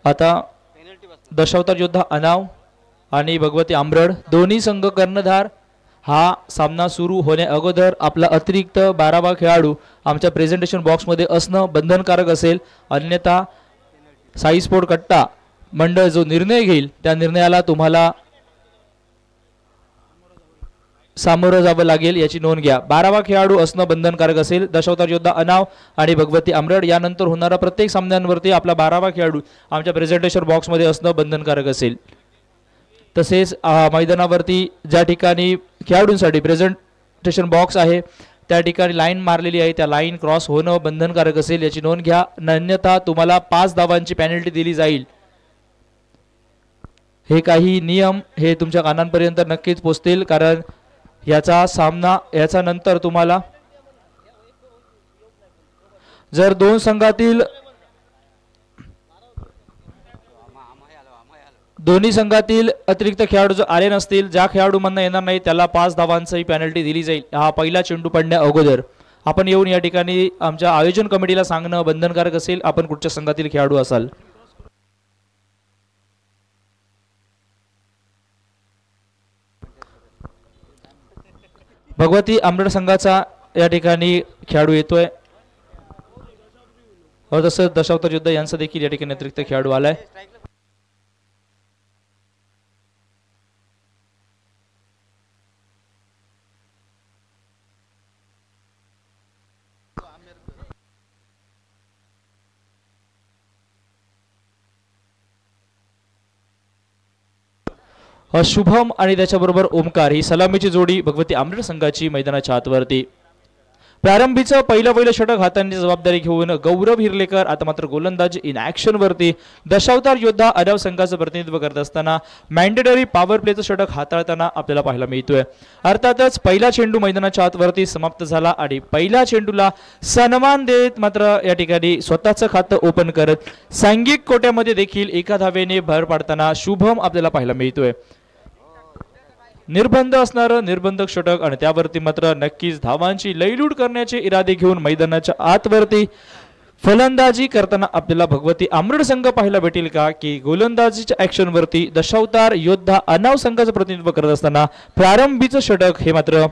आता दशावतार योद्धा अनाव आणि भगवती आंबरड दोन्ही संघ कर्णधार हा सामना सुरू होण्या अगोदर आपला अतिरिक्त 12वा खेळाडू आमच्या प्रेझेंटेशन बॉक्समध्ये असणं बंधनकारक असेल, अन्यथा साई स्पोर्ट कट्टा मंडळ जो निर्णय घेईल त्या निर्णयाला तुम्हाला सामोरं जावं लागेल याची नोंद घ्या। 12वा खेळाडू असणं बंधनकारक असेल। दशावतार योद्धा अनाव आणि भगवती आंबरड यानंतर होणारा प्रत्येक सामन्यांवरती आपला 12वा खेळाडू आमच्या प्रेझेंटेशन बॉक्समध्ये असणं बंधनकारक असेल। तसेच मैदानावरती ज्या ठिकाणी खेळाडूंसाठी प्रेझेंटेशन बॉक्स आहे त्या ठिकाणी लाईन मारलेली आहे, त्या लाईन क्रॉस होणं बंधनकारक असेल याची नोंद घ्या, अन्यथा तुम्हाला 5 धावांची पेनल्टी दिली जाईल। हे काही नियम हे तुमच्या कानांपर्यंत नक्कीच पोहोचतील, कारण याचा सामना याचा नंतर तुम्हाला जर दोन संघातील दोन्ही संघातील अतिरिक्त खेळाडू जर आले नसतील, ज्या खेळाडू मधनं येणार नाही त्याला 5 धावांची पेनल्टी दिली जाईल। हा पहिला चेंडू पडण्या अगोदर आपण येऊन या ठिकाणी आमच्या आयोजन कमिटीला सांगणं बंधनकारक असेल आपण कुठच्या संघातील खेळाडू असाल। भगवती आंबरड संघाचा या ठिकाणी खेळाडू येतोय, तसंच दशावतार योद्धा यांचा देखील या ठिकाणी अतिरिक्त खेळाडू आलाय। शुभम आणि त्याच्याबरोबर ओमकार ही सलामीची जोडी भगवती आंबरड संघाची मैदानाच्या आतवरती। प्रारंभीचं पहिलं षटक हाताळण्याची जबाबदारी घेऊन गौरव हिरलेकर आता मात्र गोलंदाजी इन ऍक्शन वरती दशावतार योद्धा अनाव संघाचं प्रतिनिधित्व करत असताना मॅन्डेटरी पॉवर प्लेचं षटक हाताळताना आपल्याला पाहायला मिळतोय। अर्थातच पहिला चेंडू मैदानाच्या आतवरती समाप्त झाला आणि पहिल्या चेंडूला सन्मान देत मात्र या ठिकाणी स्वतःचं खातं ओपन करत सांघिक कोट्यामध्ये देखील एका धावेने भर पाडताना शुभम आपल्याला पाहायला मिळतोय। निर्बंध असणारं निर्बंधक षटक आणि त्यावरती मात्र नक्कीच धावांची लयलूट करण्याचे इरादे घेऊन मैदानाच्या आतवरती फलंदाजी करताना आपल्याला भगवती आंबरड संघ पाहायला भेटेल का की गोलंदाजीच्या ऍक्शन वरती दशावतार योद्धा अनाव संघाचं प्रतिनिधित्व करत असताना प्रारंभीचं षटक हे मात्र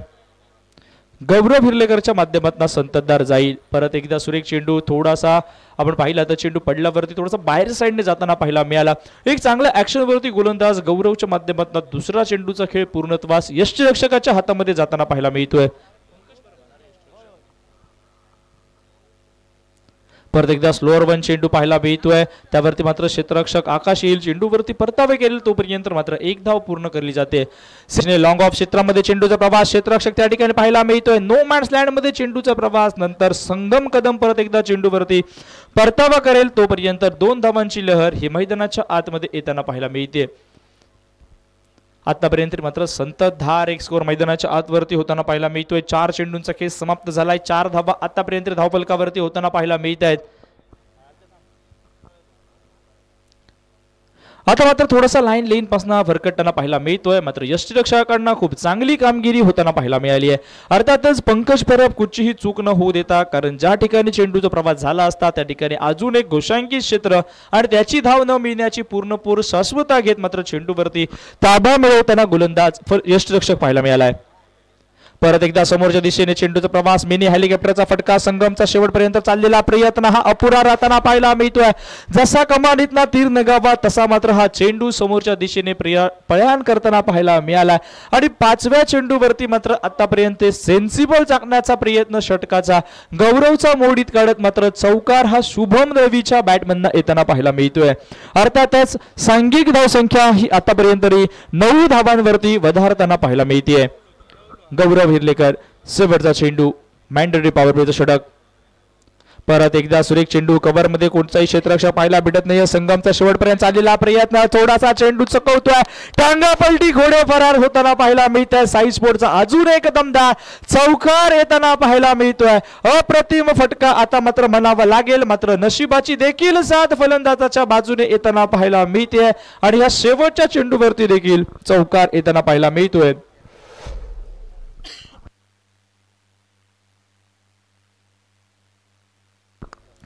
गौरव हिरलेकरच्या माध्यमातून संततधार जाईल। परत एकदा सुरेख चेंडू थोडासा आपण पाहिला तर चेंडू पडल्यावरती थोडासा बाहेर साईडने जाताना पाहायला मिळाला। एक चांगल्या ऍक्शन वरती गोलंदाज गौरवच्या माध्यमातून दुसरा चेंडूचा खेळ पूर्णत्वास यष्टिरक्षकाच्या हातामध्ये जाताना पाहायला मिळतोय। परत एकदा स्लोअर वन चेंडू पाहायला मिळतोय, त्यावरती मात्र क्षेत्ररक्षक आकाश येईल चेंडूवरती परतावे केले तोपर्यंत मात्र एक धाव पूर्ण करली जाते। लॉंग ऑफ क्षेत्रामध्ये चेंडूचा प्रवास क्षेत्ररक्षक त्या ठिकाणी पाहायला मिळतोय। नो मॅन्स लँड मध्ये चेंडूचा प्रवास नंतर संगम कदम परत एकदा चेंडूवरती परतावा करेल तोपर्यंत 2 धावांची लहर ही मैदानाच्या आतमध्ये येताना पाहायला मिळते। आतापर्यंत मात्र संततधार एक स्कोर मैदानाच्या आतवरती होताना पाहायला मिळतोय। 4 चेंडूंचा खेळ समाप्त झालाय, 4 धावा आतापर्यंत धावफलकावरती होताना पाहायला मिळत आहेत। आता मात्र थोडासा लाईन लेन पासून भरकटताना पाहायला मिळतोय, मात्र यष्टिरक्षकांना खूप चांगली कामगिरी होताना पाहायला मिळाली आहे। अर्थातच पंकज परब कुठचीही चूक न होऊ देता, कारण ज्या ठिकाणी चेंडूचा प्रवास झाला असता त्या ठिकाणी अजून एक घोषांकित क्षेत्र आणि त्याची धाव न मिळण्याची पूर्णपूर शाश्वता घेत मात्र चेंडूवरती ताबा मिळवताना गोलंदाज यष्टिरक्षक पाहायला मिळालाय। परत एकदा समोरच्या दिशेने चेंडूचा प्रवास मिनी हेलिकॉप्टरचा फटका संगमचा शेवटपर्यंत चाललेला प्रयत्न हा अपुरा राहताना पाहायला मिळतोय। जसा कमानीतला तीर निघावा तसा मात्र हा चेंडू समोरच्या दिशेने पळयान करताना पाहायला मिळाला आणि 5व्या चेंडूवरती मात्र आतापर्यंत सेन्सिबल टाकण्याचा प्रयत्न षटकाचा गौरवचा मोडीत काढत मात्र चौकार हा शुभम रवीच्या बॅटमधनं येताना पाहायला मिळतोय। अर्थातच सांघिक धावसंख्या ही आतापर्यंत 9 धावांवरती वधारताना पाहायला मिळते। गौरव हिरलेकर शेवटचा चेंडू मॅन्डेटरी पॉवर प्लेचं षटक। परत एकदा सुरेख चेंडू कव्हर मध्ये कोणताही क्षेत्ररक्षक पाहायला भेटत नाही। संगमचा शेवटपर्यंत चाललेला प्रयत्न थोडासा चेंडू चकवतोय, टांगा पलटी घोडे फरार होताना पाहायला मिळतोय। साई स्पोर्टचा अजून एक दमदार चौकार येताना पाहायला मिळतोय। अप्रतिम फटका आता मात्र म्हणावा लागेल, मात्र नशिबाची देखील साथ फलंदाजाच्या बाजूने येताना पाहायला मिळते आणि या शेवटच्या चेंडूवरती देखील चौकार येताना पाहायला मिळतोय।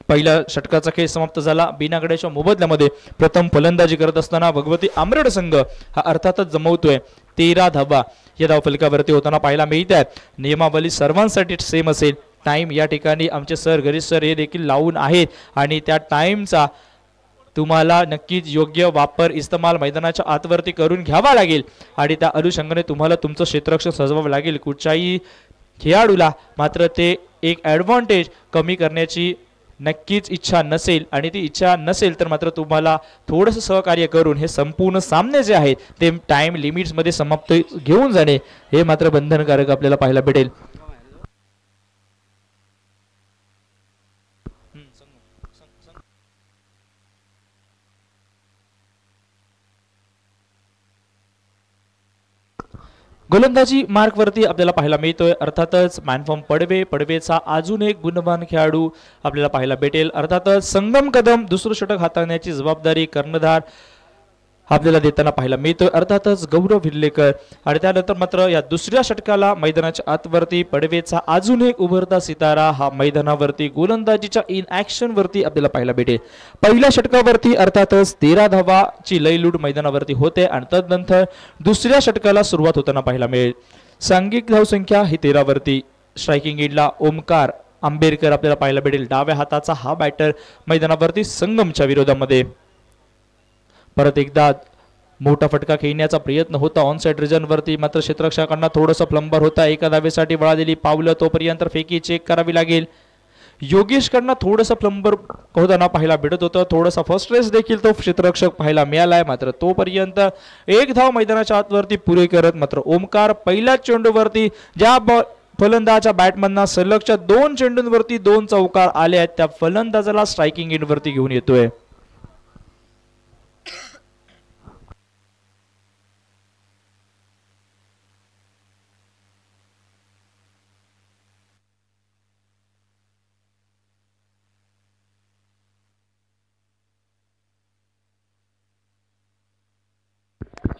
पहिल्या षटकाचा खेळ समाप्त झाला. बिनागड्याच्या मोबदल्यामध्ये प्रथम फलंदाजी करत असताना भगवती आंबेड संघ हा अर्थातच जमवतोय 13 धावा या धावफलकावरती होताना पाहायला मिळत आहेत. नियमावली सर्वांसाठी सेम असेल. टाइम या ठिकाणी आमचे सर गरीश सर हे देखील लावून आहेत आणि त्या टाइमचा तुम्हाला नक्कीच योग्य वापर इस्तेमाल मैदानाच्या आतवरती करून घ्यावा लागेल आणि त्या अनुषंगाने तुम्हाला तुमचं क्षेत्ररक्षण सजवावं लागेल. कुठच्याही खेळाडूला मात्र ते एक ॲडव्हान्टेज कमी करण्याची नक्कीच इच्छा नसेल आणि ती इच्छा नसेल तर मात्र तुम्हाला थोडंसं सहकार्य करून हे संपूर्ण सामने जे आहेत ते टाइम लिमिट्समध्ये समाप्त घेऊन जाणे हे मात्र बंधनकारक आपल्याला पाहायला भेटेल. गोलंदाजी मार्क वरती आपल्याला पाहायला मिळतोय अर्थातच मॅनफॉर्म पडवेचा अजून एक गुणवान खेळाडू आपल्याला पाहायला भेटेल. अर्थातच संगम कदम दुसरं षटक हाताळण्याची जबाबदारी कर्णधार आपल्याला देताना पाहायला मिळतोय अर्थातच गौरव हिरलेकर. आणि त्यानंतर मात्र या दुसऱ्या षटकाला मैदानाच्या आतवरती पडवेचा अजून एक उभरता सितारा हा मैदानावरती गोलंदाजीच्या इन ऍक्शन वरती आपल्याला पाहायला भेटेल. पहिल्या षटकावरती अर्थातच 13 धावाची लयलूट मैदानावरती होते आणि तदनंतर दुसऱ्या षटकाला सुरुवात होताना पाहायला मिळेल. सांघिक धावसंख्या ही 13 वरती. स्ट्रायकिंग एंडला ओमकार आंबेडकर आपल्याला पाहायला भेटेल. डाव्या हाताचा हा बॅटर मैदानावरती संगमच्या विरोधामध्ये. परत एकदा मोठा फटका खेळण्याचा प्रयत्न होता ऑन साइड रिजन वरती मात्र क्षेत्ररक्षकांना थोडंसं प्लंबर होता. एका धावेसाठी वळालेली पावलं तोपर्यंत फेकी चेक करावी लागेल. योगेशकडनं थोडंसं प्लंबर होताना पाहायला भेटत होतं. थोडासा फर्स्ट रेस देखील तो क्षेत्ररक्षक पाहायला मिळालाय मात्र तोपर्यंत एक धाव मैदानाच्या आतवरती पुरे करत मात्र ओमकार पहिल्याच चेंडूवरती ज्या फलंदाजाच्या बॅटमनना सलगच्या 2 चेंडूंवरती 2 चौकार आले आहेत त्या फलंदाजाला स्ट्रायकिंग एंड वरती घेऊन येतोय.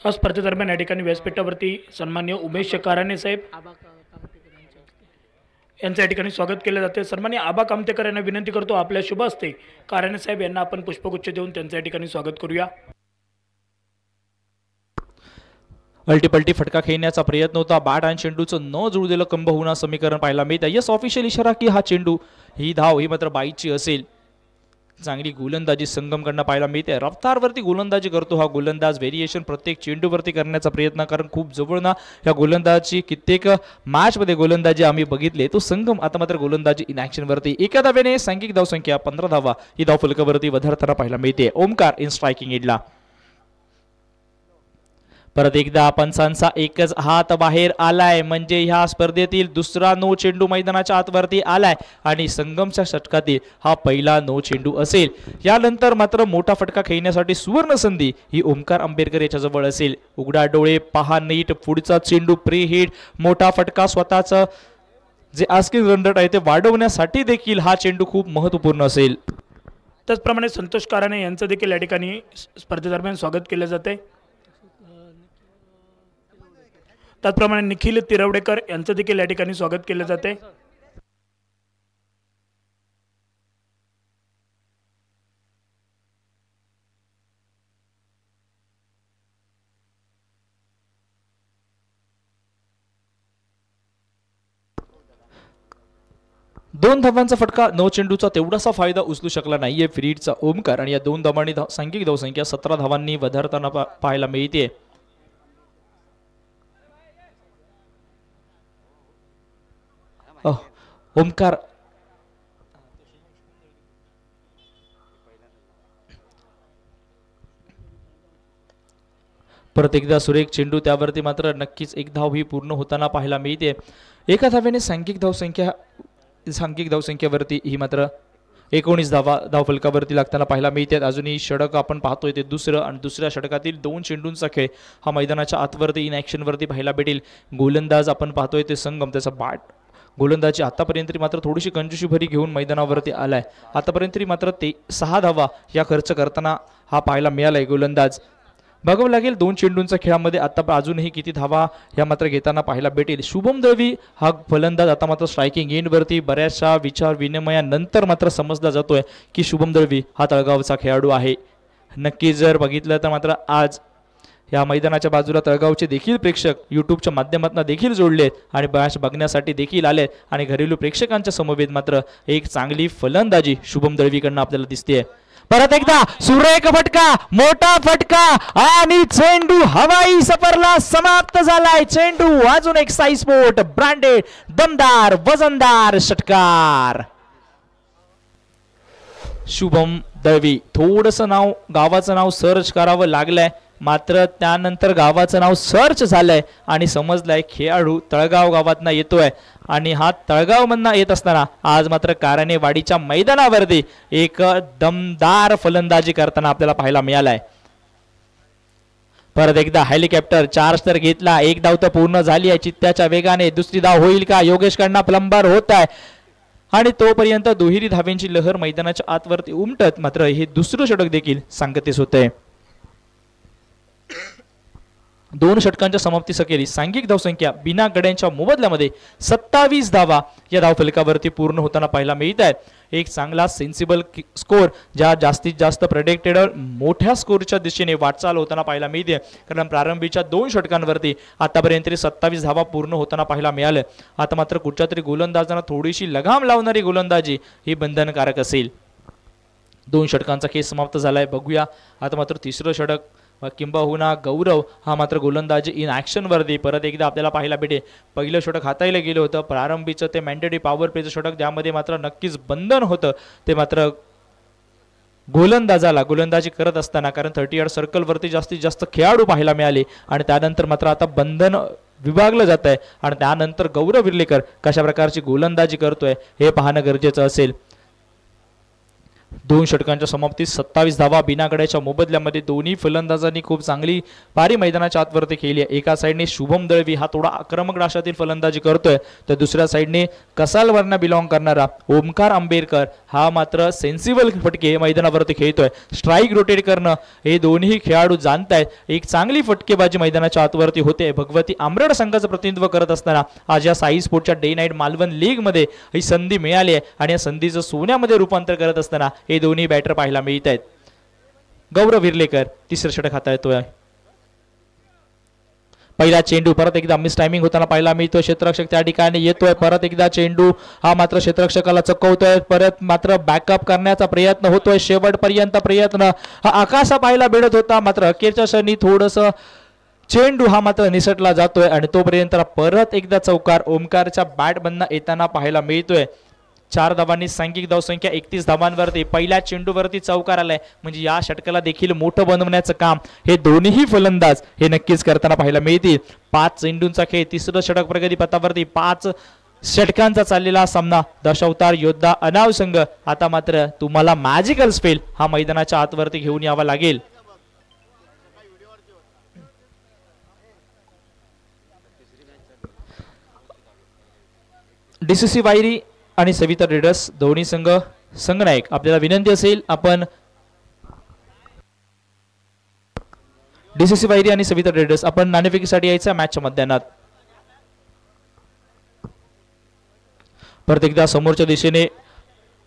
स्पर्धेदरम्यान या ठिकाणी व्यासपीठावरती सन्माननीय उमेश काराणे साहेब यांचं या ठिकाणी स्वागत केले जाते. सन्माननीय आबा कामतेकर यांना विनंती करतो आपल्या शुभ हस्ते काराणे साहेब यांना आपण पुष्पगुच्छ देऊन त्यांचं या ठिकाणी स्वागत करूया. अल्टीपल्टी फटका खेळण्याचा प्रयत्न होता. बॅट आणि चेंडूचं न जुळलेलं कंब होणं समीकरण पाहायला मिळतं. यस ऑफिशियल इशारा की हा चेंडू ही धाव ही मात्र बाईची असेल. चांगली गोलंदाजी संगमकडनं पाहायला मिळते. रफ्तारवरती गोलंदाजी करतो हा गोलंदाज. व्हेरिएशन प्रत्येक चेंडूवरती करण्याचा प्रयत्न कारण खूप जवळना या गोलंदाजी कित्येक मॅच मध्ये गोलंदाजी आम्ही बघितले. तो संगम आता मात्र गोलंदाजी इन ऍक्शन वरती. एका धावेने सांघिक धावसंख्या 15 धावा ही धाव फलकावरती वधारताना पाहायला मिळते. ओमकार इन स्ट्रायकिंग एंडला. परत एकदा पंचांचा एकच हात बाहेर आलाय म्हणजे ह्या स्पर्धेतील दुसरा नो चेंडू मैदानाच्या आतवरती आलाय आणि संगमच्या षटकातील हा पहिला नो चेंडू असेल. यानंतर मात्र मोठा फटका खेळण्यासाठी सुवर्ण संधी ही ओमकार आंबेडकर याच्या जवळ असेल. उघडा डोळे पहा नीट पुढचा चेंडू प्री हिट मोठा फटका स्वतःचं जे आस्किंग रन रेट आहे ते वाढवण्यासाठी देखील हा चेंडू खूप महत्त्वपूर्ण असेल. त्याचप्रमाणे संतोष काराणे यांचं देखील या ठिकाणी स्पर्धेदरम्यान स्वागत केले जाते. त्याचप्रमाणे निखिल तिरवडेकर यांचं देखील या ठिकाणी स्वागत केले जाते. दोन धावांचा फटका 9 चेंडूचा तेवढासा फायदा उचलू शकला नाहीये फ्रीडचा ओमकार आणि या 2 धावांनी सांघिक धावसंख्या 17 धावांनी वधारताना पाहायला मिळते. ओमकार परत एकदा सुरेख चेंडू त्यावरती मात्र नक्कीच एक धाव ही पूर्ण होताना पाहायला मिळते. एका धावेने सांघिक धावसंख्येवरती ही मात्र 19 धावा धावफलकावरती लागताना पाहायला मिळतात. अजूनही षटक आपण पाहतोय ते दुसरं आणि दुसऱ्या षटकातील 2 चेंडूंचा खेळ हा मैदानाच्या आतवरती इन ॲक्शनवरती पाहायला भेटेल. गोलंदाज आपण पाहतोय ते संगम त्याचा बॅट गोलंदाजी आतापर्यंत मात्र थोडीशी कंजूशी भरी घेऊन मैदानावरती आलाय. आतापर्यंत मात्र 6 धावा या खर्च करताना हा पाहायला मिळालाय गोलंदाज. बघावं लागेल 2 चेंडूंच्या खेळामध्ये आता अजूनही किती धावा ह्या मात्र घेताना पाहायला भेटेल. शुभम दळवी हा फलंदाज आता मात्र स्ट्रायकिंग एंडवरती बऱ्याचशा विचार विनिमयानंतर मात्र समजला जातोय की शुभम दळवी हा तळगावचा खेळाडू आहे. नक्की जर बघितलं तर मात्र आज या मैदानाच्या बाजूला तळगावचे देखील प्रेक्षक यूट्यूबच्या माध्यमातून देखील जोडलेत आणि मॅच बघण्यासाठी देखील आले आणि घरेलू प्रेक्षकांच्या समवेत मात्र एक चांगली फलंदाजी शुभम दळवीकडनं आपल्याला दिसते. परत एकदा सुरेख फटका, मोठा फटका आणि चेंडू हवाई सफरला समाप्त झालाय. चेंडू अजून एक साई स्पोर्ट ब्रँडेड दमदार वजनदार षटकार. शुभम दळवी थोडंसं गावाचं नाव सर्च करावं लागलंय, मात्र त्यानंतर गावाचं नाव सर्च झालंय आणि समजलंय खेळाडू तळगाव गावातनं येतोय आणि हा तळगाव मधनं येत असताना आज मात्र कारणे-वाडीच्या मैदानावरती एक दमदार फलंदाजी करताना आपल्याला पाहायला मिळालाय. परत एकदा हेलिकॉप्टर चार्ज तर घेतला, एक धाव तर पूर्ण झाली आहे चित्त्याच्या वेगाने. दुसरी धाव होईल का? योगेश कडनं प्लंबर होत आहे आणि तोपर्यंत दुहेरी धावेंची लहर मैदानाच्या आतवरती उमटत मात्र हे दुसरं षटक देखील सांगतेच होते. 2 षटकांच्या समाप्तीसखेरी सांघिक धावसंख्या बिना गड्यांच्या मोबदल्यामध्ये 27 धावा या धावफलकावरती पूर्ण होताना पाहायला मिळत आहेत. एक चांगला सेन्सिबल स्कोर ज्या जास्तीत जास्त प्रेडिक्टेड मोठ्या स्कोरच्या दिशेने वाटचाल होताना पाहायला मिळते. कारण प्रारंभीच्या 2 षटकांवरती आतापर्यंत 27 धावा पूर्ण होताना पाहायला मिळाले. आता मात्र कुठच्या तरी गोलंदाजांना थोडीशी लगाम लावणारी गोलंदाजी ही बंधनकारक असेल. 2 षटकांचा खेळ समाप्त झालाय. बघूया आता मात्र तिसरं षटक किंबहुना गौरव हा मात्र गोलंदाजी इन ॲक्शन वरती परत एकदा आपल्याला पाहायला भेटे. पहिलं षटक हातायला गेलं होतं प्रारंभीचं ते मॅन्डेटरी पॉवर प्लेचं षटक, ज्यामध्ये मात्र नक्कीच बंधन होतं ते मात्र गोलंदाजाला गोलंदाजी करत असताना, कारण 30 यार्ड सर्कलवरती जास्तीत जास्त खेळाडू पाहायला मिळाले आणि त्यानंतर मात्र आता बंधन विभागलं जात आहे आणि त्यानंतर गौरव विर्लेकर कशा प्रकारची गोलंदाजी करतोय हे पाहणं गरजेचं असेल. 2 षटकांच्या समाप्तीत 27 धावा बिना गड्याच्या मोबदल्यामध्ये दोन्ही फलंदाजांनी खूप चांगली पारी मैदानाच्या आतवरती केली आहे. एका साईडने शुभम दळवी हा थोडा आक्रमक राशातील फलंदाजी करतोय तर दुसऱ्या साईडने कसालवरनं बिलॉंग करणारा ओमकार आंबेडकर हा मात्र सेन्सिबल फटके मैदानावरती खेळतोय. स्ट्राईक रोटेट करणं हे दोन्ही खेळाडू जाणतायत. एक चांगली फटकेबाजी मैदानाच्या आतवरती होते. भगवती आंबरड संघाचं प्रतिनिधित्व करत असताना आज या साई स्पोर्टच्या डे नाईट मालवण लीग मध्ये ही संधी मिळाली आहे आणि या संधीचं सोन्यामध्ये रूपांतर करत असताना हे दोन्ही बॅटर पाहायला मिळत आहेत. गौरव विर्लेकर तिसरं षटक हाताळतोय. पहिला चेंडू परत एकदा मिस टायमिंग होताना पाहायला मिळतोय. क्षेत्ररक्षक त्या ठिकाणी येतोय. परत एकदा चेंडू हा मात्र क्षेत्ररक्षकाला चकवतोय. परत मात्र बॅकअप करण्याचा प्रयत्न होतोय. शेवटपर्यंत प्रयत्न हा आकाशा पाहायला भेटत होता, मात्र अखेरच्या क्षणी थोडंसं चेंडू हा मात्र निसटला जातोय आणि तोपर्यंत परत एकदा चौकार ओमकारच्या बॅटमधनं येताना पाहायला मिळतोय. 4 धावांनी सांघिक धावसंख्या 31 धावांवरती पहिल्या चेंडूवरती चौकार आलाय. म्हणजे या षटकाला देखील मोठं बनवण्याचं काम हे दोन्ही फलंदाज हे नक्कीच करताना पाहायला मिळतील. 5 चेंडूंचा खेळ, तिसरं षटक प्रगती पथावरती. 5 षटकांचा चाललेला सामना. दशावतार योद्धा अनाव संघ आता मात्र तुम्हाला मॅजिकल स्पेल हा मैदानाच्या आतवरती घेऊन यावा लागेल. DCC वायरी आणि सविता रेडर्स दोन्ही संघनायक आपल्याला विनंती असेल आपण DCC वायरी आणि सविता रेडर्स आपण नाणेफेकीसाठी यायचं मॅचच्या मैदानात. परत एकदा समोरच्या दिशेने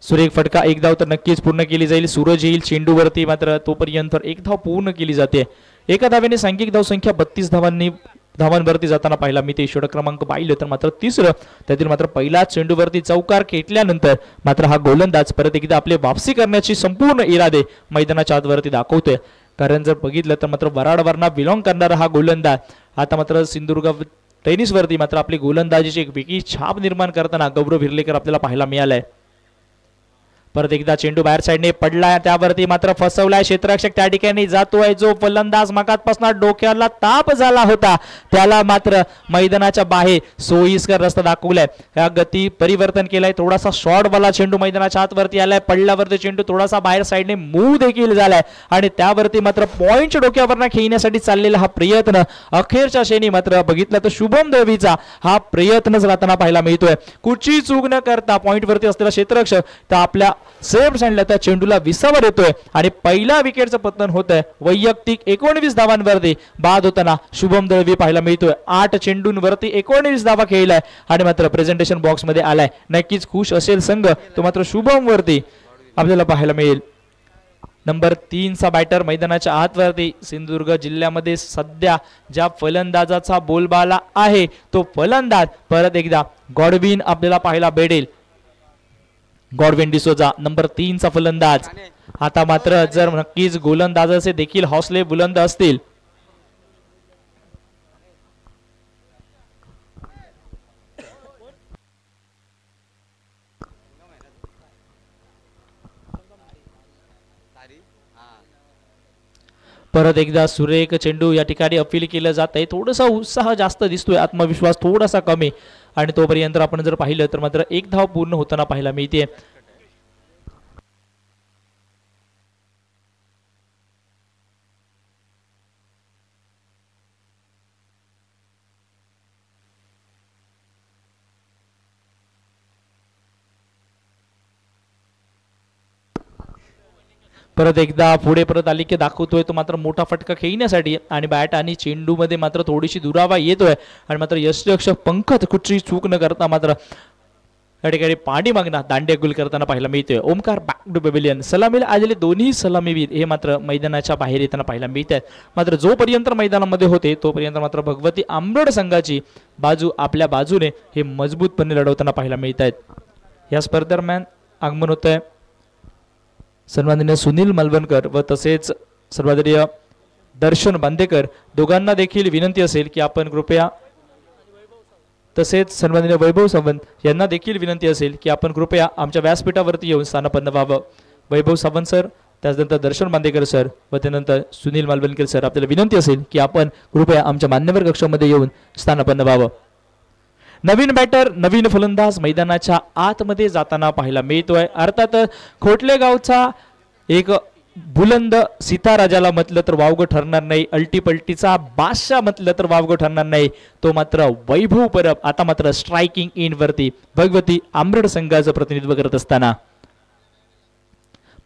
सुरेख फटका, एक धाव तर नक्कीच पूर्ण केली जाईल. सूरज येईल चेंडूवरती, मात्र तोपर्यंत एक धाव पूर्ण केली जाते. एका धावेने सांघिक धावसंख्या 32 धावांवरती जाताना पाहिला मी ते षटक क्रमांक पाहिलं तर मात्र तिसरं त्यातील मात्र पहिला चेंडूवरती चौकार खेटल्यानंतर मात्र हा गोलंदाज परत एकदा आपले वापसी करण्याची संपूर्ण इरादे मैदानाच्या आतवरती दाखवतोय. कारण जर बघितलं तर मात्र वराडवरना बिलॉंग करणारा हा गोलंदाज आता मात्र सिंधुदुर्ग टेनिसवरती मात्र आपली गोलंदाजीची एक वेगळी छाप निर्माण करताना गौरव विर्लेकर आपल्याला पाहायला मिळालाय. परत एकदा चेंडू बाहेर साईडने पडलाय, त्यावरती मात्र फसवलाय क्षेत्ररक्षक त्या ठिकाणी जातोय. जो फलंदाज मगातपासून डोक्याला ताप झाला होता त्याला मात्र मैदानाच्या बाहेर सोयीस्कर रस्ता दाखवलाय. या गती परिवर्तन केलाय. थोडासा शॉर्ट वाला चेंडू मैदानाच्या आतवरती आलाय. पडल्यावरती चेंडू थोडासा बाहेर साईडने मूव्ह देखील झालाय आणि त्यावरती मात्र पॉइंट डोक्यावरनं खेळण्यासाठी चाललेला हा प्रयत्न अखेरच्या क्षणी मात्र बघितलं तर शुभम दळवीचा हा प्रयत्नच राहताना पाहायला मिळतोय. कुठची चूक न करता पॉइंट वरती असलेला क्षेत्ररक्षक तर आपल्या सेव्ह सांडल्या त्या चेंडूला विसावर येतोय आणि पहिल्या विकेटचं पतन होत आहे. वैयक्तिक 19 धावांवरती बाद होताना शुभम दळवी पाहायला मिळतोय. 8 चेंडूंवरती 19 धावा खेळलाय आणि मात्र प्रेझेंटेशन बॉक्स मध्ये आलाय. नक्कीच खुश असेल संघ, तो मात्र शुभम वरती आपल्याला पाहायला मिळेल. नंबर 3 चा बॅटर मैदानाच्या आतवरती. सिंधुदुर्ग जिल्ह्यामध्ये सध्या ज्या फलंदाजाचा बोलबाला आहे तो फलंदाज परत एकदा गॉडविन आपल्याला पाहायला भेटेल. गॉडविन डिसोजा नंबर 3 चा फलंदाज. आता मात्र जर नक्कीच गोलंदाजाचे देखील हौसले बुलंद असतील. परत एकदा सुरेख चेंडू या ठिकाणी अपील केलं जात आहे. थोडासा उत्साह जास्त दिसतोय, आत्मविश्वास थोडासा कमी आणि तोपर्यंत आपण जर पाहिलं तर मात्र एक धाव पूर्ण होताना पाहायला मिळते. परत एकदा पुढे परत आली की दाखवतोय तो मात्र मोठा फटका खेळण्यासाठी आणि बॅट आणि चेंडू मध्ये मात्र थोडीशी दुरावा येतोय आणि मात्र यष्टिरक्षक पंकज कुठची चूक न करता मात्र या ठिकाणी पाणी मागणं दांड्या गुल करताना पाहायला मिळतोय. Omkar back to pavilion. सलामीला आलेले दोन्ही सलामीवीर हे मात्र मैदानाच्या बाहेर येताना पाहायला मिळत आहेत. मात्र जोपर्यंत मैदानामध्ये होते तोपर्यंत मात्र भगवती आंबड संघाची बाजू आपल्या बाजूने हे मजबूतपणे लढवताना पाहायला मिळत आहेत. या स्पर्धेदरम्यान आगमन होत आहे सन्माननीय सुनील मलवणकर व तसेच सर्वादरणीय दर्शन बांदेकर. दोघांना देखील विनंती असेल की आपण कृपया, तसेच सन्माननीय वैभव सावंत यांना देखील विनंती असेल की आपण कृपया आमच्या व्यासपीठावरती येऊन स्थानापन्न व्हावं. वैभव सावंत सर, त्यानंतर दर्शन बांदेकर सर व त्यानंतर सुनील मलवणकर सर, आपल्याला विनंती असेल की आपण कृपया आमच्या मान्यवर कक्षामध्ये येऊन स्थानापन्न व्हावं. नवीन बॅटर नवीन फलंदाज मैदानाच्या आतमध्ये जाताना पाहायला मिळतोय. अर्थात खोटले गावचा एक बुलंद सीताराजाला म्हटलं तर वावगं ठरणार नाही, अल्टीपल्टीचा बादशाह म्हटलं तर वावगं ठरणार नाही, तो मात्र वैभव परब आता मात्र स्ट्रायकिंग इन वरती भगवती आंबड संघाचं प्रतिनिधित्व करत असताना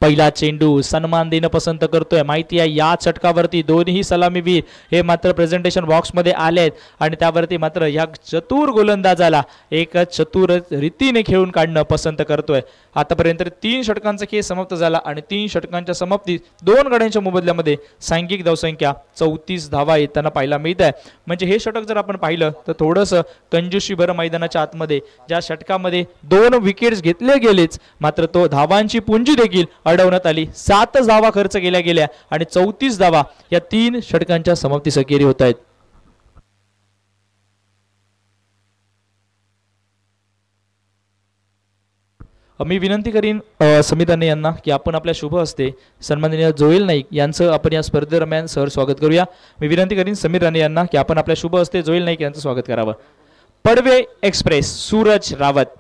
पहिला चेंडू सन्मान देणं पसंत करतोय. माहिती आहे या चटकावरती दोन्ही सलामीवीर हे मात्र प्रेझेंटेशन बॉक्स मध्ये आले आहेत आणि त्यावरती मात्र या चतुर गोलंदाजाला एक चतुर रीतीने खेळून काढणं पसंत करतोय. आतापर्यंत 3 षटकांचा खेळ समाप्त झाला आणि 3 षटकांच्या समाप्तीत 2 गड्यांच्या मोबदल्यामध्ये सांघिक धावसंख्या 34 धावा येताना पाहायला मिळत आहे. म्हणजे हे षटक जर आपण पाहिलं तर थोडंसं कंजूशी भर मैदानाच्या आतमध्ये ज्या षटकामध्ये 2 विकेट्स घेतले गेलेच मात्र तो धावांची पुंजी देखील अडवण्यात आली. 7 धावा खर्च केल्या गेल्या आणि 34 धावा या 3 षटकांच्या समाप्तीस अखेरी होत आहेत. मी विनंती करीन समीर राणे यांना की आपण आपल्या शुभ हस्ते सन्माननीय जोएल नाईक यांचं आपण या स्पर्धेदरम्यान सर स्वागत करूया. मी विनंती करीन समीर राणे यांना की आपण आपल्या शुभ हस्ते जोएल नाईक यांचं स्वागत करावं. पडवे एक्सप्रेस सूरज रावत.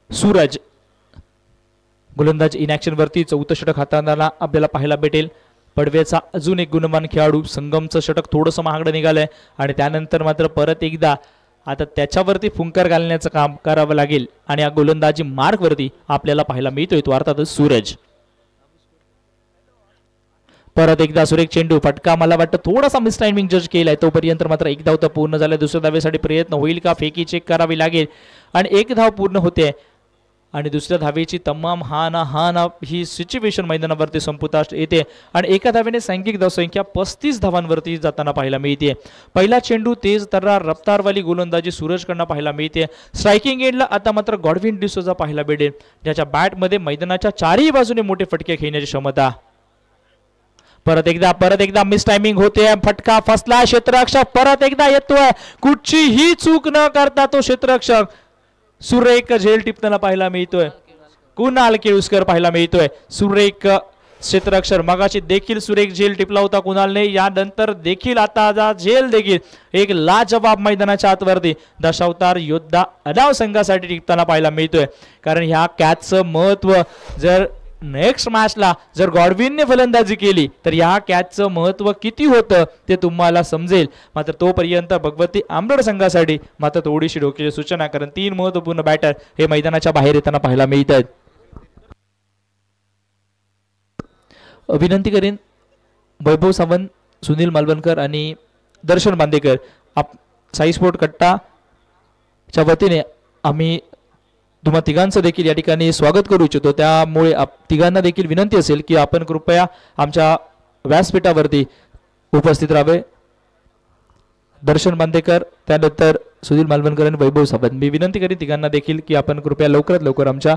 सूरज गोलंदाज इनॅक्शन वरती 4थं षटक हाताळताना आपल्याला पाहायला भेटेल. पडवेचा अजून एक गुणवान खेळाडू. संगमचं षटक थोडंसं महागडं निघालंय आणि त्यानंतर मात्र परत एकदा आता त्याच्यावरती फुंकर घालण्याचं काम करावं लागेल आणि या गोलंदाजी मार्क वरती आपल्याला पाहायला मिळतोय तो अर्थातच सूरज. परत एकदा सुरेख चेंडू फटका मला वाटतं थोडासा मिस टायमिंग जज केलाय. तोपर्यंत मात्र एक धाव तर पूर्ण झालाय. दुसऱ्या धावेसाठी प्रयत्न होईल का, फेकी चेक करावी लागेल आणि एक धाव पूर्ण होते आणि दुसऱ्या धावेची तमाम हा ना ही सिच्युएशन मैदानावरती संपुष्टात येते आणि एका धावेने सांघिक धावसंख्या 35 धावांवरती जाताना पाहायला मिळते. पहिला चेंडू तेज तर्रार रफ्तारवाली गोलंदाजी सूरजकडनं पाहायला मिळते. स्ट्रायकिंग एंडला आता मात्र गॉडविन डिसोजा पाहायला भेटेल ज्याच्या बॅटमध्ये मैदानाच्या चारही बाजूने मोठे फटके खेळण्याची क्षमता. परत एकदा मिस टायमिंग होते. फटका फसला. क्षेत्ररक्षक परत एकदा येतोय. कुठचीही चूक न करता तो क्षेत्ररक्षक सुरेख झेल टिपताना पाहायला मिळतोय. कुणाल केळुसकर पाहायला मिळतोय. सुरेख क्षेत्ररक्षक मगाशी देखील सुरेख झेल टिपला होता कुणालने. यानंतर देखील आता झेल देखील एक लाजवाब मैदानाच्या आतवरती दशावतार योद्धा अनाव संघासाठी टिकताना पाहायला मिळतोय. कारण ह्या कॅचचं महत्व जर नेक्स्ट मॅचला जर गॉडविनने फलंदाजी केली तर या कॅचचं महत्व किती होतं ते तुम्हाला समजेल. मात्र तोपर्यंत भगवती आंबेड संघासाठी मात्र थोडीशी डोक्याची सूचना, कारण 3 महत्वपूर्ण बॅटर हे मैदानाच्या बाहेर येताना पाहायला मिळतात. विनंती करेन वैभव सावंत, सुनील मालवणकर आणि दर्शन बांदेकर साई स्पोर्ट कट्टाच्या वतीने आम्ही तुम्हा तिघांचं देखील या ठिकाणी स्वागत करू इच्छितो. त्यामुळे तिघांना देखील विनंती असेल की आपण कृपया आमच्या व्यासपीठावरती उपस्थित राहावे. दर्शन बांदेकर, त्यानंतर सुनील मालवणकर आणि वैभव सावंत. मी विनंती करीन तिघांना देखील की आपण कृपया लवकरात लवकर आमच्या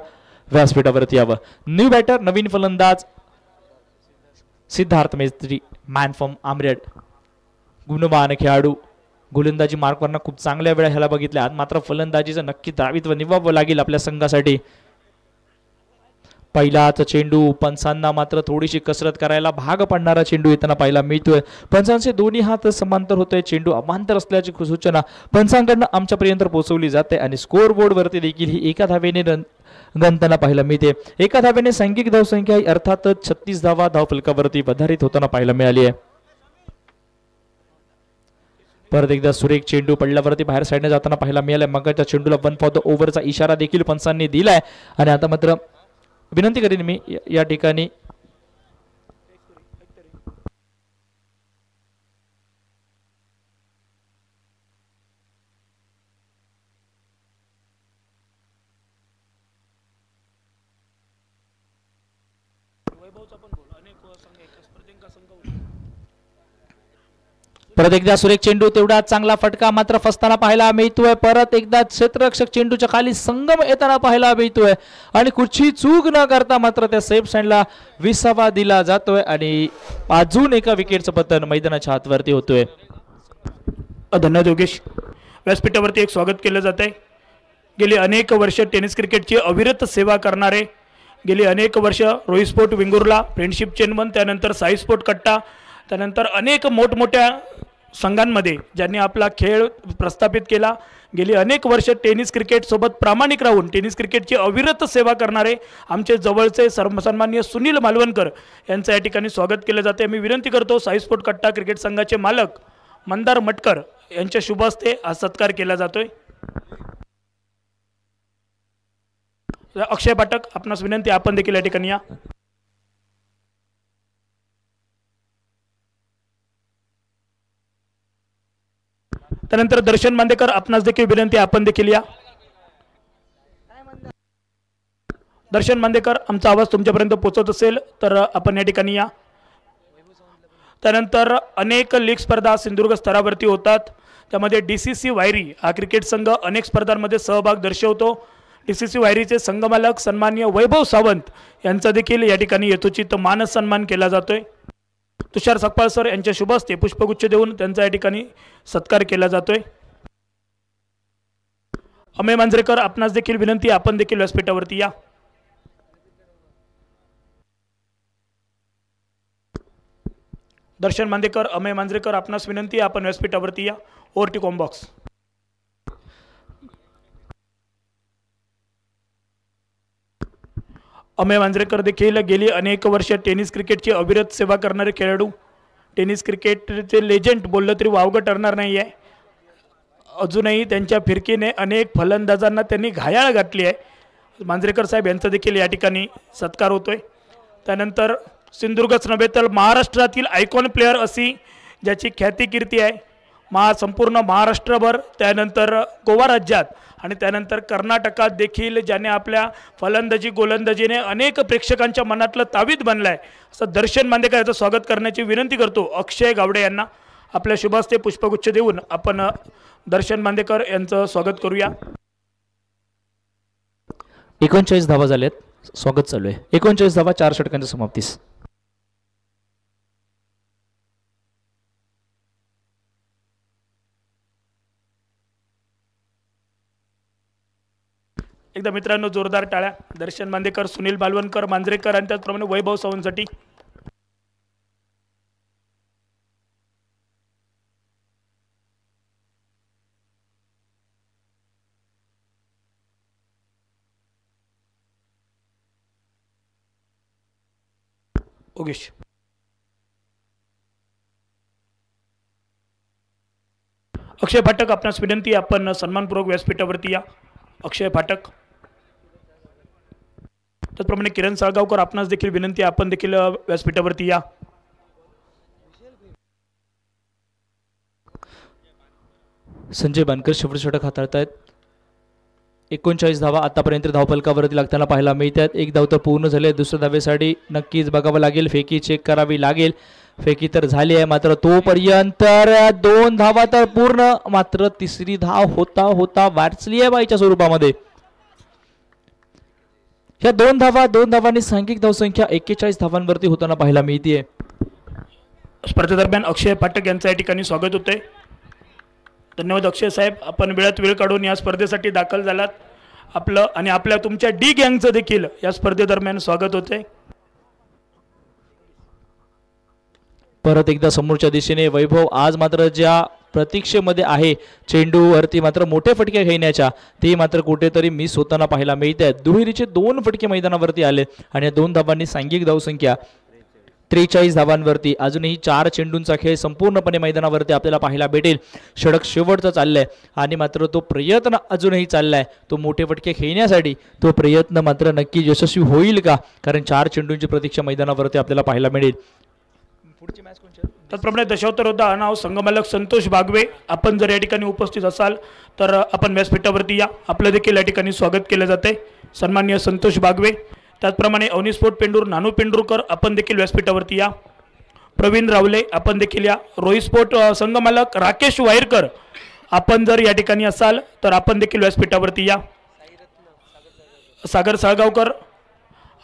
व्यासपीठावरती यावं. न्यू बॅटर, नवीन फलंदाज सिद्धार्थ मेस्त्री, मॅन फ्रॉम आमरेड, गुणवान खेळाडू. गोलंदाजी मार्कवरनं खूप चांगल्या वेळा ह्याला बघितल्या, मात्र फलंदाजीचं नक्की दावित्व निभावावं लागेल आपल्या संघासाठी. पहिलाच चेंडू पंचांना मात्र थोडीशी कसरत करायला भाग पडणारा चेंडू येताना पाहायला मिळतोय. पंचांचे दोन्ही हात समांतर होतोय, चेंडू अमांतर असल्याची सूचना पंचांकडनं आमच्यापर्यंत पोहोचवली जाते आणि स्कोअर बोर्ड वरती देखील ही एका धावेने गणताना पाहायला मिळते. एका धावेने सांघिक धावसंख्या अर्थातच 36 धावा धावफलकावरती आधारित होताना पाहायला मिळाली आहे. परत एकदा सुरेख चेंडू पडल्यावरती बाहेर साईडने जाताना पाहायला मिळालाय. मगाच्या चेंडूला 1 फॉर द ओव्हरचा इशारा देखील पंचांनी दिलाय आणि आता मात्र विनंती करेन मी या ठिकाणी परत एकदा सुरेख चेंडू, तेवढा चांगला फटका मात्र फसताना पाहायला मिळतोय. परत एकदा क्षेत्ररक्षक चेंडूच्या खाली संगम येताना पाहायला मिळतोय आणि कुठची चूक न करता मात्र त्या सेफ साइडला 20वा दिला जातोय आणि अजून एका विकेटचं पतन मैदानाच्या हातवरती होतोय. धन्यवाद योगेश. व्यासपीठावरती एक स्वागत केलं जात आहे. गेली अनेक वर्ष टेनिस क्रिकेटची अविरत सेवा करणारे, गेली अनेक वर्ष रोहित स्पोर्ट वेंगुर्ला, फ्रेंडशिप चेनवन, त्यानंतर साई स्पोर्ट कट्टा, त्यानंतर अनेक मोठमोठ्या संघांमध्ये ज्यांनी आपला खेळ प्रस्थापित केला. गेली अनेक वर्ष टेनिस क्रिकेट सोबत प्रामाणिक राहून टेनिस क्रिकेटची अविरत सेवा करणारे आमचे जवळचे सन्माननीय सुनील मालवणकर यांचं या ठिकाणी स्वागत केलं जाते. मी विनंती करतो साई स्पोर्ट कट्टा क्रिकेट संघाचे मालक मंदार मटकर यांच्या शुभ हस्ते हा सत्कार केला जातोय. अक्षय पाठक, आपणास विनंती, आपण देखील या ठिकाणी या. त्यानंतर दर्शन बांदेकर, आपणास देखील विनंती, आपण देखील या. दर्शन बांदेकर, आमचा आवाज तुमच्यापर्यंत पोहोचत असेल तर आपण या ठिकाणी या. त्यानंतर अनेक लीग स्पर्धा सिंधुदुर्ग स्तरावरती होतात, त्यामध्ये DCC वायरी हा क्रिकेट संघ अनेक स्पर्धांमध्ये सहभाग दर्शवतो. DCC वायरीचे संघमालक सन्माननीय वैभव सावंत यांचा देखील या ठिकाणी यथोचित मान सन्मान केला जातोय. तुषार सकपाळ सर यांच्या शुभ हस्ते पुष्पगुच्छ देऊन त्यांचा या ठिकाणी सत्कार केला जातोय. अमेय मांजरेकर, आपणास देखील विनंती, आपण देखील व्यासपीठावरती या. दर्शन मांदेकर, अमेय मांजरेकर, आपणास विनंती, आपण व्यासपीठावरती या. Over to combox. Amey Manjrekar देखील गेली अनेक वर्ष टेनिस क्रिकेटची अविरत सेवा करणारे खेळाडू, टेनिस क्रिकेटचे लेजंड बोललं तरी वावगं ठरणार नाही आहे. अजूनही त्यांच्या फिरकीने अनेक फलंदाजांना त्यांनी घायाळ घातली आहे. मांजरेकर साहेब यांचा देखील या ठिकाणी सत्कार होतोय. त्यानंतर सिंधुदुर्गच नव्हे तर महाराष्ट्रातील आयकॉन प्लेयर अशी ज्याची ख्याती कीर्ती आहे संपूर्ण महाराष्ट्रभर, त्यानंतर गोवा राज्यात आणि त्यानंतर कर्नाटकात देखील ज्याने आपल्या फलंदाजी गोलंदाजीने अनेक प्रेक्षकांच्या मनातलं तावीत बनलं आहे, असं दर्शन बांदेकर याचं स्वागत करण्याची विनंती करतो. अक्षय गावडे यांना आपल्या शुभ हस्ते पुष्पगुच्छ देऊन आपण दर्शन बांदेकर यांचं स्वागत करूया. 39 धावा झाल्यात, स्वागत चालू आहे. 39 धावा, 4 षटकांच्या समाप्तीस. एकदा मित्रांनो जोरदार टाळ्या दर्शन बांदेकर, सुनील मालवणकर, मांजरेकर आणि त्याचप्रमाणे वैभव सावंतसाठी. योगेश. अक्षय फाटक आपणास विनंती, आपण सन्मानपूर्वक व्यासपीठावरती या. अक्षय फाटक. त्याचप्रमाणे किरण साळगावकर आपणास देखील विनंती, आपण देखील व्यासपीठावरती या. संजय बानकर शेवटचे षटक हाताळतायत. 39 धावा आतापर्यंत धावफलकावरती लागताना पाहायला मिळतात. एक धाव तर पूर्ण झाले, दुसऱ्या धावेसाठी नक्कीच बघावं लागेल, फेकी चेक करावी लागेल. फेकी तर झाली आहे, मात्र तोपर्यंत 2 धावा तर पूर्ण, मात्र तिसरी धाव होता होता वाचली आहे बाईच्या स्वरूपामध्ये. ह्या 2 धावांनी सांघिक धावसंख्या 41 धावांवरती होताना पाहायला मिळते. स्पर्धेदरम्यान अक्षय फाटक यांचं या ठिकाणी स्वागत होते. धन्यवाद अक्षय साहेब, आपण वेळात वेळ काढून या स्पर्धेसाठी दाखल झालात. आपलं आणि आपल्या तुमच्या डी गँगचं देखील या स्पर्धेदरम्यान स्वागत होते. परत एकदा समोरच्या दिशेने वैभव आज मात्र ज्या प्रतीक्षेमध्ये आहे चेंडूवरती मात्र मोठे फटके घेण्याच्या, ते मात्र कुठेतरी मिस होताना पाहायला मिळत आहेत. दुहेरीचे 2 फटके मैदानावरती आले आणि या 2 धावांनी सांघिक धावसंख्या 43 धावांवरती. अजूनही 4 चेंडूंचा खेळ संपूर्णपणे मैदानावरती आपल्याला पाहायला भेटेल. षटक शेवटचा चाललाय आणि मात्र तो प्रयत्न अजूनही चाललाय, तो मोठे फटके खेळण्यासाठी. तो प्रयत्न मात्र नक्की यशस्वी होईल का, कारण 4 चेंडूंची प्रतीक्षा मैदानावरती आपल्याला पाहायला मिळेल. पुढची मॅच कोणची? त्याचप्रमाणे दशावतार योद्धा नाव संघमालक संतोष बागवे, आपण जर या ठिकाणी उपस्थित असाल तर आपण व्यासपीठावरती या. आपलं देखील या ठिकाणी स्वागत केलं जाते, सन्माननीय संतोष बागवे. त्याचप्रमाणे अवनी स्पोर्ट पेंडूर नानू पेंडुरकर, आपण देखील व्यासपीठावरती या. प्रवीण रावले, आपण देखील या. रोहित स्पोर्ट संघमालक राकेश वायरकर, आपण जर या ठिकाणी असाल तर आपण देखील व्यासपीठावरती या. सागर साळगावकर,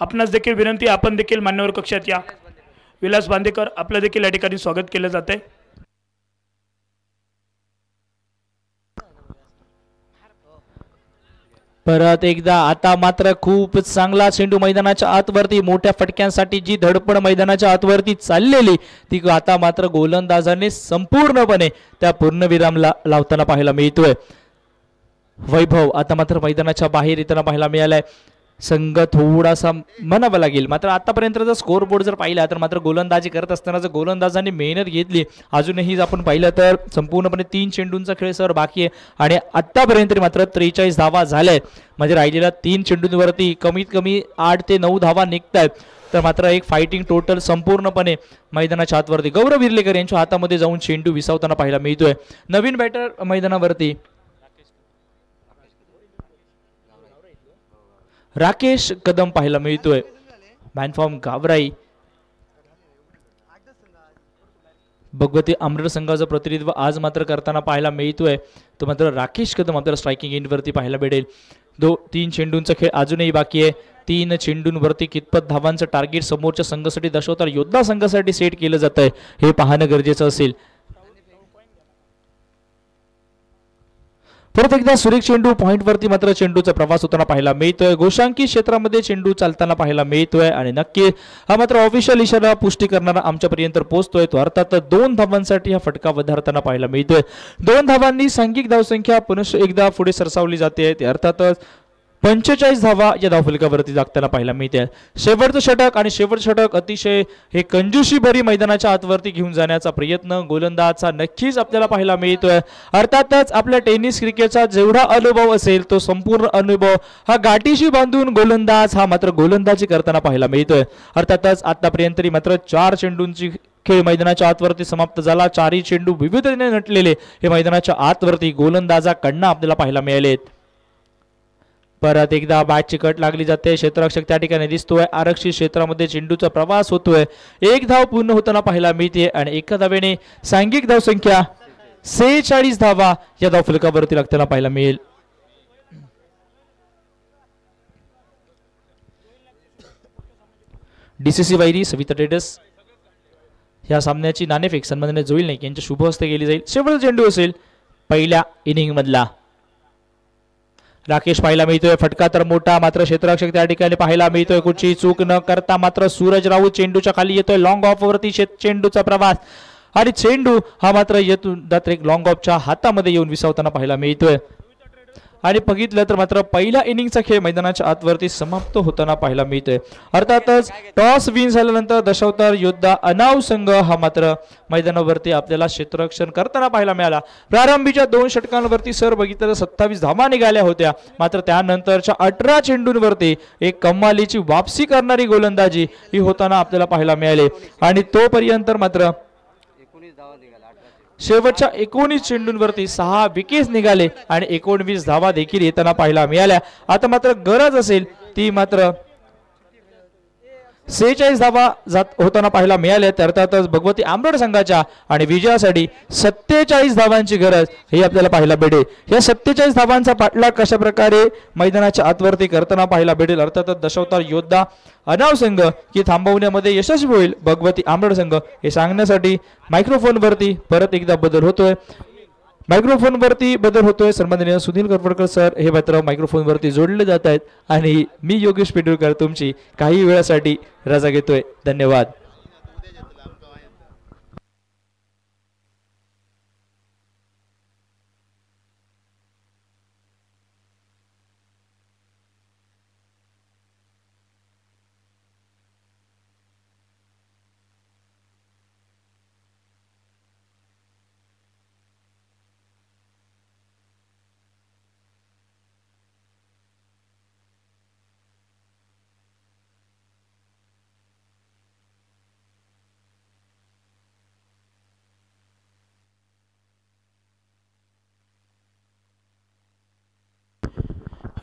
आपणास देखील विनंती, आपण देखील मान्यवर कक्षात या. विलास बांदेकर, आपलं देखील या ठिकाणी स्वागत केलं जाते. परत एकदा आता मात्र खूप चांगला चेंडू मैदानाच्या आतवरती, मोठ्या फटक्यांसाठी जी धडपड मैदानाच्या आतवरती चाललेली ती आता मात्र गोलंदाजाने संपूर्णपणे त्या पूर्णविरामला लावताना पाहायला मिळतोय. वैभव आता मात्र मैदानाच्या बाहेर येताना पाहायला मिळालाय. संघ थोडासा म्हणावं लागेल, मात्र आतापर्यंत जर स्कोअर बोर्ड जर पाहिला तर मात्र गोलंदाजी करत असताना जर गोलंदाजांनी मेहनत घेतली, अजूनही आपण पाहिलं तर संपूर्णपणे 3 चेंडूंचा खेळ सर बाकी आहे आणि आतापर्यंत मात्र 43 धावा झाल्या. म्हणजे राहिलेल्या 3 चेंडूंवरती कमीत कमी 8 ते 9 धावा निघत आहेत. तर मात्र एक फायटिंग टोटल संपूर्णपणे मैदानाच्या आतवरती गौरव विर्लेकर यांच्या हातामध्ये जाऊन चेंडू विसावताना पाहायला मिळतोय. नवीन बॅटर मैदानावरती राकेश कदम पाहायला मिळतोय. मॅनफॉर्म गावराई भगवती अमृत संघाचं प्रतिनिधित्व आज मात्र करताना पाहायला मिळतोय. तो मात्र राकेश कदम आपल्याला स्ट्रायकिंग एंडवरती पाहायला भेटेल. 3 चेंडूंचा खेळ अजूनही बाकी आहे. 3 चेंडूंवरती कितपत धावांचं टार्गेट समोरच्या संघासाठी दशावतार योद्धा संघासाठी सेट केलं जात आहे हे पाहणं गरजेचं असेल. परत एकदा सुरेख चेंडू पॉइंटवरती मात्र चेंडूचा प्रवास होताना पाहायला मिळतोय. गोशांकी क्षेत्रामध्ये चेंडू चालताना पाहायला मिळतोय आणि नक्की हा मात्र ऑफिशियल इशारा पुष्टी करणारा आमच्यापर्यंत पोहोचतोय. तो अर्थात 2 धावांसाठी हा फटका वधारताना पाहायला मिळतोय. 2 धावांनी सांघिक धावसंख्या पुन्हा एकदा पुढे सरसावली जाते. ते अर्थातच 45 धावा या धावफलकावरती जागताना पाहायला मिळते. शेवटचं षटक आणि शेवटचं षटक अतिशय हे कंजूशी भरी मैदानाच्या आतवरती घेऊन जाण्याचा प्रयत्न गोलंदाजचा नक्कीच आपल्याला पाहायला मिळतोय. अर्थातच आपल्या टेनिस क्रिकेटचा जेवढा अनुभव असेल तो संपूर्ण अनुभव हा गाठीशी बांधून गोलंदाज हा मात्र गोलंदाजी करताना पाहायला मिळतोय. अर्थातच आतापर्यंत मात्र 4 चेंडूंची खेळ मैदानाच्या आतवरती समाप्त झाला. 4ही चेंडू विविधतेने नटलेले हे मैदानाच्या आतवरती गोलंदाजाकडनं आपल्याला पाहायला मिळालेत. परत एकदा बॅटची कट लागली जाते. क्षेत्ररक्षक त्या ठिकाणी दिसतोय. आरक्षित क्षेत्रामध्ये चेंडूचा प्रवास होतोय. 1 धाव पूर्ण होताना पाहायला मिळते आणि एका धावेने सांघिक धावसंख्या 46 धावा या धावफलकावरती लागताना पाहायला मिळेल. डीसीसी वायरी सविता टेडस या सामन्याची नाणेफेक सन्माननीय जोईल नाईक यांच्या शुभ हस्ते केली जाईल. शेवटचा चेंडू असेल पहिल्या इनिंग मधला. राकेश पाहायला मिळतोय. फटका तर मोठा, मात्र क्षेत्ररक्षक त्या ठिकाणी पाहायला मिळतोय. कुठची चूक न करता मात्र सूरज राऊत चेंडूच्या खाली येतोय. लॉंग ऑफ वरती चेंडूचा प्रवास आणि चेंडू हा मात्र येतून एक लॉंग ऑफच्या हातामध्ये येऊन विसावताना पाहायला मिळतोय. आणि बघितलं तर मात्र पहिल्या इनिंगचा खेळ मैदानाच्या आतवरती समाप्त होताना पाहायला मिळतोय। अर्थातच टॉस विन झाल्यानंतर दशावतार योद्धा अनाव संघ हा मात्र मैदानावरती आपल्याला क्षेत्ररक्षण करताना पाहायला मिळाला। प्रारंभीच्या 2 षटकांवरती सर बघितलं तर 27 धावा निघाल्या होत्या, मात्र त्यानंतरच्या 18 चेंडूंवरती एक कमालीची वापसी करणारी गोलंदाजी ही होताना आपल्याला पाहायला मिळाली आणि तोपर्यंत मात्र शेवटच्या 19 चेंडूंवरती 6 विकेट्स निघाले आणि 19 धावा देखील येताना पाहायला मिळाल्या। आता मात्र गरज असेल ती मात्र 46 धावा होताना पाहायला मिळाल्या। अर्थातच भगवती आंबेड संघाच्या आणि विजयासाठी 47 धावांची गरज ही आपल्याला पाहायला भेटेल। या 47 धावांचा पाठलाग कशा प्रकारे मैदानाच्या आतवरती करताना पाहायला भेटेल, अर्थातच दशावतार योद्धा अनाव संघ की थांबवण्यामध्ये यशस्वी होईल भगवती आंबेड संघ हे सांगण्यासाठी मायक्रोफोनवरती परत एकदा बदल होतोय। सन्माननीय सुनील करपडकर सर हे मात्र मायक्रोफोनवरती जोडले जात आहेत आणि मी योगेश पेंडुरकर तुमची काही वेळासाठी रजा घेतोय। धन्यवाद।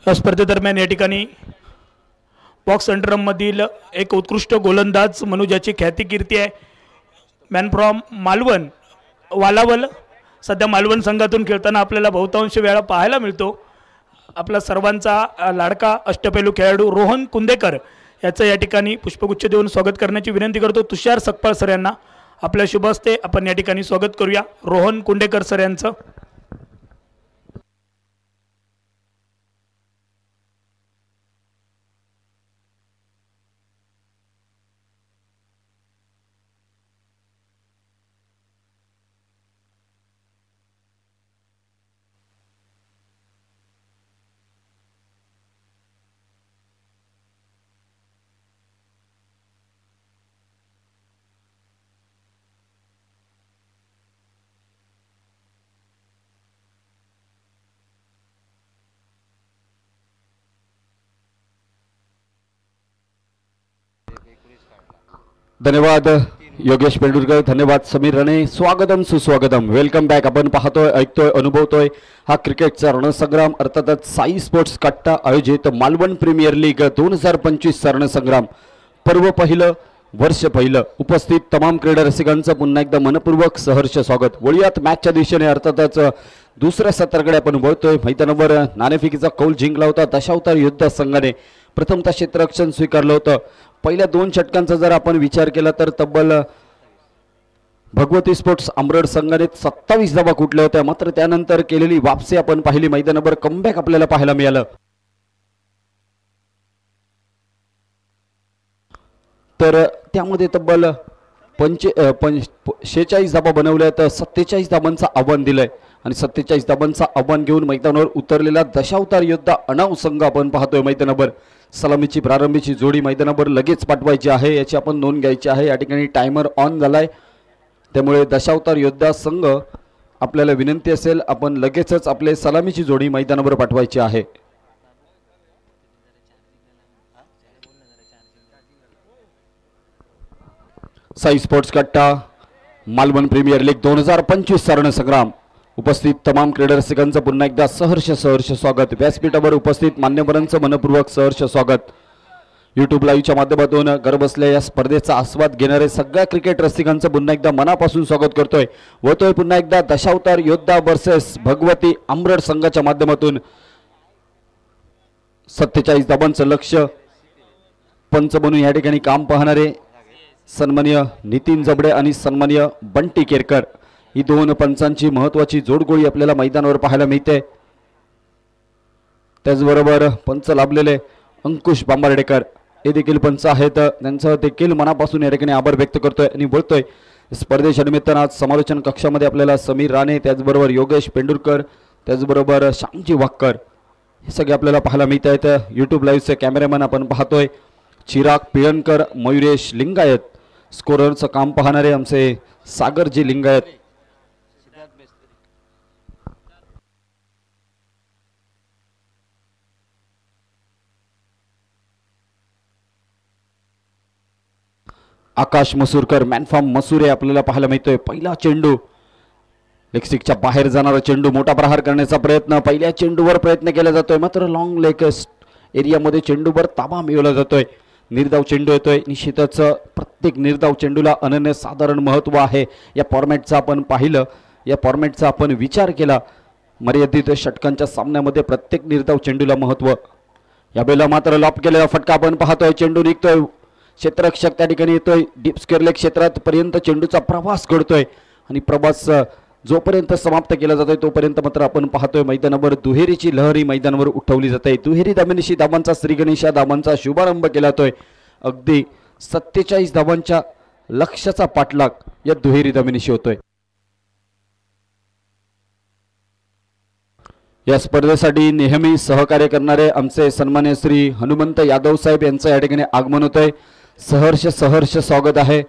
स्पर्धेदरम्यान या ठिकाणी बॉक्स अंडरमधील एक उत्कृष्ट गोलंदाज म्हणून ज्याची ख्याती कीर्ती आहे, मॅन फ्रॉम मालवण वालावल, सध्या मालवण संघातून खेळताना आपल्याला बहुतांश वेळा पाहायला मिळतो आपला सर्वांचा लाडका अष्टपैलू खेळाडू रोहन कुंदेकर याचं या ठिकाणी पुष्पगुच्छ देऊन स्वागत करण्याची विनंती करतो। तुषार सकपाळ सर यांना आपल्या शुभ हस्ते आपण या ठिकाणी स्वागत करूया रोहन कुंडेकर सर यांचं। धन्यवाद योगेश पेंडुरकर, धन्यवाद समीर राणे, स्वागतम सुस्वागतम, वेलकम बॅक। आपण पाहतोय, ऐकतोय, अनुभवतोय हा क्रिकेटचा रणसंग्राम, अर्थातच साई स्पोर्ट्स कट्टा आयोजित मालवण प्रीमियर लीग 2025 रणसंग्राम पर्व पहिलं, वर्ष पहिलं। उपस्थित तमाम क्रीडा रसिकांचं पुन्हा एकदा मनपूर्वक सहर्ष स्वागत। वळूयात मॅचच्या दिशेने, अर्थातच दुसऱ्या सत्राकडे आपण वळतोय। मैदानावर नाणेफेकीचा कौल जिंकला होता दशावतार योद्धा संघाने, प्रथमतः क्षेत्ररक्षण स्वीकारलं होतं। पहिल्या 2 षटकांचा जर आपण विचार केला तर तब्बल भगवती स्पोर्ट्स आंबेड संघाने 27 धावा कुठल्या होत्या, मात्र त्यानंतर केलेली वापसी आपण पाहिली, मैदानावर कमबॅक आपल्याला पाहायला मिळालं। तर त्यामध्ये तब्बल 46 धावा बनवल्या, तर 47 धावांचं आव्हान दिलंय आणि 47 धावांचं आव्हान घेऊन मैदानावर उतरलेला दशावतार योद्धा अनाव संघ आपण पाहतोय। मैदानावर सलामीची प्रारंभीची जोडी मैदानावर लगेच पाठवायची आहे, याची आपण नोंद घ्यायची आहे। या ठिकाणी टायमर ऑन झालाय, त्यामुळे दशावतार योद्धा संघ आपल्याला विनंती असेल आपण लगेचच आपले सलामीची जोडी मैदानावर पाठवायची आहे। साई स्पोर्ट्स कट्टा मालवण प्रीमियर लीग 2025 रणसंग्राम, उपस्थित तमाम क्रीडा रसिकांचं पुन्हा एकदा सहर्ष स्वागत। व्यासपीठावर उपस्थित मान्यवरांचं मनपूर्वक सहर्ष स्वागत। यूट्यूब लाईव्हच्या माध्यमातून घरबसल्या या स्पर्धेचा आस्वाद घेणारे सगळ्या क्रिकेट रसिकांचं पुन्हा एकदा मनापासून स्वागत करतोय। होतोय पुन्हा एकदा दशावतार योद्धा वर्सेस भगवती आंबेड संघाच्या माध्यमातून 47 धावांचं लक्ष्य। पंच म्हणून या ठिकाणी काम पाहणारे सन्माननीय नितीन जबडे आणि सन्माननीय बंटी केरकर, ही 2 पंचांची महत्त्वाची जोडगोळी आपल्याला मैदानावर पाहायला मिळते। त्याचबरोबर पंच लाभलेले अंकुश बांबार्डेकर हे देखील पंच आहेत, त्यांचं देखील मनापासून या ठिकाणी आभार व्यक्त करतोय आणि बोलतोय। स्पर्धेच्या निमित्तानं आज समालोचन कक्षामध्ये आपल्याला समीर राणे, त्याचबरोबर योगेश पेंडुरकर, त्याचबरोबर श्यामजी वाक्कर हे सगळे आपल्याला पाहायला मिळत आहेत. यूट्यूब लाईव्हचे कॅमेरामॅन आपण पाहतोय चिराग पिळणकर, मयुरेश लिंगायत. स्कोररचं काम पाहणारे आमचे सागरजी लिंगायत. आकाश मसूरकर, मॅनफॉर्म मसुरे आपल्याला पाहायला मिळतोय. पहिला चेंडू लेगस्टिकच्या बाहेर जाणारा चेंडू, मोठा प्रहार करण्याचा प्रयत्न. पहिल्या चेंडूवर प्रयत्न केला जातोय, मात्र लॉंग लेग एरियामध्ये चेंडूवर ताबा मिळवला जातोय. निर्धाव चेंडू येतोय. निश्चितच प्रत्येक निर्धाव चेंडूला अनन्यसाधारण महत्त्व आहे. या फॉर्मॅटचा आपण पाहिलं, या फॉर्मॅटचा आपण विचार केला, मर्यादित षटकांच्या सामन्यामध्ये प्रत्येक निर्धाव चेंडूला महत्त्व. यावेळेला मात्र लॉप केलेला फटका आपण पाहतोय. चेंडू निघतोय, क्षेत्ररक्षक त्या ठिकाणी येतोय. डीप स्क्वेअर लेग क्षेत्रात पर्यंत चेंडूचा प्रवास घडतोय आणि प्रवास जोपर्यंत समाप्त केला जातोय तोपर्यंत मात्र आपण पाहतोय मैदानावर दुहेरीची लहरी मैदानावर उठवली जाते. दुहेरी धाबांशी धाबांचा श्री गणेशा धाबांचा शुभारंभ केला जातोय. अगदी 47 धाबांच्या लक्ष्याचा पाठलाग या दुहेरी धाबांशी होतोय. या स्पर्धेसाठी नेहमी सहकार्य करणारे आमचे सन्मान्य श्री हनुमंत यादव साहेब यांचं या ठिकाणी आगमन होतंय. सहर्ष स्वागत आहे.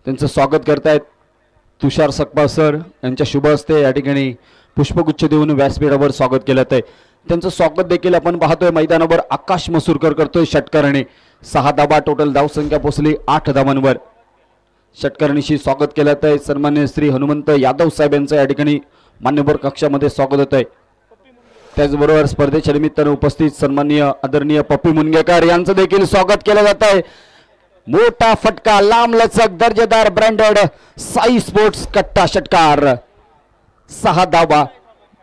त्यांचं स्वागत करतायत तुषार सकपाळ सर यांच्या शुभ हस्ते या ठिकाणी पुष्पगुच्छ देऊन व्यासपीठावर स्वागत केलं आहे. त्यांचं स्वागत देखील आपण पाहतोय. मैदानावर आकाश मसूरकर करतोय षटकाराने. 6 धाबा, टोटल धावसंख्या पोहोचली 8 धाबांवर. षटकारणीशी स्वागत केलं आहे. सन्मान्य श्री हनुमंत यादव साहेब यांचं या ठिकाणी मान्यवर कक्षामध्ये स्वागत होत आहे. त्याचबरोबर स्पर्धेच्या निमित्तानं उपस्थित सन्माननीय आदरणीय पप्पी मुनगेकर यांचं देखील स्वागत केलं जात आहे. मोठा फटका, लांब लचक, दर्जेदार ब्रँडेड साई स्पोर्ट्स कट्टा षटकार. 6 धाबा.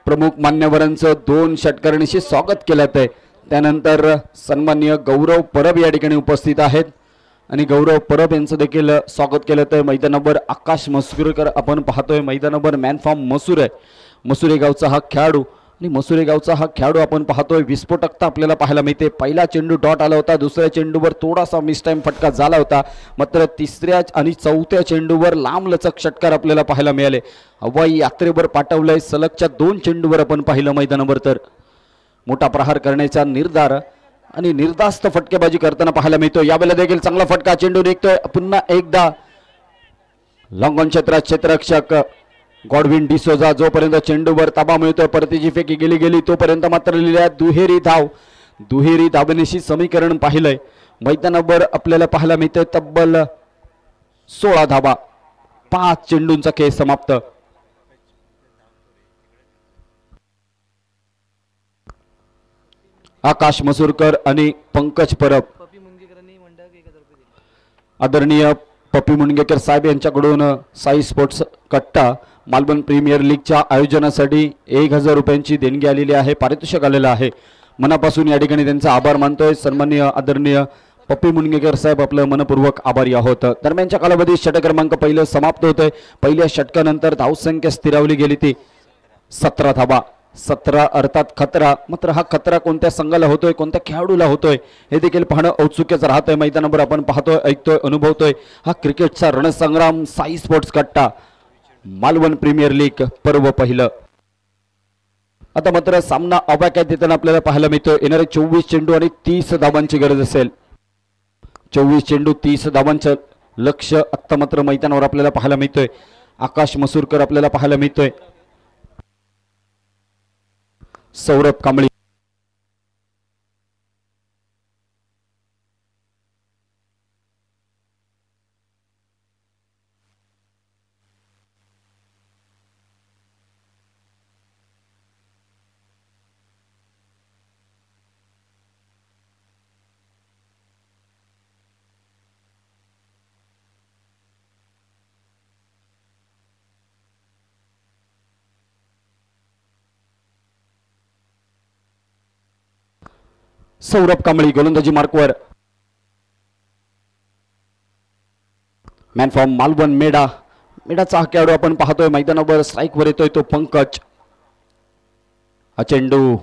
प्रमुख मान्यवरांचं 2 षटकारणीशी स्वागत केलं आहे. त्यानंतर सन्माननीय गौरव परब या ठिकाणी उपस्थित आहेत आणि गौरव परब यांचं देखील स्वागत केलं आहे. मैदानावर आकाश मसूरकर आपण पाहतोय. मैदानावर मॅनफॉर्म मसूर आहे. मसुरे गावचा हा खेळाडू आणि मसुरे गावचा हा खेळाडू आपण पाहतोय. विस्फोटकता आपल्याला पाहायला मिळते. पहिला चेंडू डॉट आला होता, दुसऱ्या चेंडूवर थोडासा मिस टाइम फटका झाला होता, मात्र तिसऱ्या आणि चौथ्या चेंडूवर लांब लचक षटकार आपल्याला पाहायला मिळाले. हवाई यात्रेवर पाठवलंय. सलगच्या 2 चेंडूवर आपण पाहिलं मैदानावर तर मोठा प्रहार करण्याचा निर्धार आणि निर्धास्त फटकेबाजी करताना पाहायला मिळतो. यावेळेला देखील चांगला फटका, चेंडू निघतोय. पुन्हा एकदा लॉंग ऑन क्षेत्रात क्षेत्ररक्षक गॉडविन डिसोजा जोपर्यंत चेंडूवर ताबा मिळतोय, परतीची फेकी गेली तोपर्यंत मात्र लिहिल्या दुहेरी धाबेनिशी समीकरण पाहिलंय. मैदानावर आपल्याला पाहायला मिळतंय तब्बल 16 धाबा. 5 चेंडूंचा खेळ समाप्त. आकाश मसूरकर आणि पंकज परब, आदरणीय पप्पी मुनगेकर साहेब यांच्याकडून साई स्पोर्ट्स कट्टा मालवण प्रीमियर लीगच्या आयोजनासाठी 1000 रुपयांची देणगी आलेली आहे, पारितोषिक आलेलं आहे. मनापासून या ठिकाणी त्यांचा आभार मानतोय. सन्माननीय आदरणीय पप्पी मुनगेकर साहेब आपलं मनपूर्वक आभारी आहोत. दरम्यानच्या कालावधीत षटक क्रमांक पहिलं समाप्त होतंय. पहिल्या षटकानंतर धावसंख्या स्थिरावली गेली ती 17 धाबा. 17 अर्थात खतरा. मात्र हा खतरा कोणत्या संघाला होतोय, कोणत्या खेळाडूला होतोय हे देखील पाहणं औत्सुक्याचं राहतंय. मैदानावर आपण पाहतोय, ऐकतोय, अनुभवतोय हा क्रिकेटचा रणसंग्राम. साई स्पोर्ट्स कट्टा मालवण प्रीमियर लीग पर्व पहिलं. आता मात्र सामना अवाक्यात देताना आपल्याला पाहायला मिळतोय. येणारे 24 चेंडू आणि 30 धाबांची गरज असेल. 24 चेंडू 30 धाबांचं लक्ष आत्ता मात्र मैदानावर आपल्याला पाहायला मिळतोय. आकाश मसूरकर आपल्याला पाहायला मिळतोय. सौरभ कांबळी, सौरभ कांबळी गोलंदाजी मार्कवर. मॅन फ्रॉम मालवण मेडाचा हा खेळाडू आपण पाहतोय. मैदानावर स्ट्राईकवर येतोय तो पंकज. हा चेंडू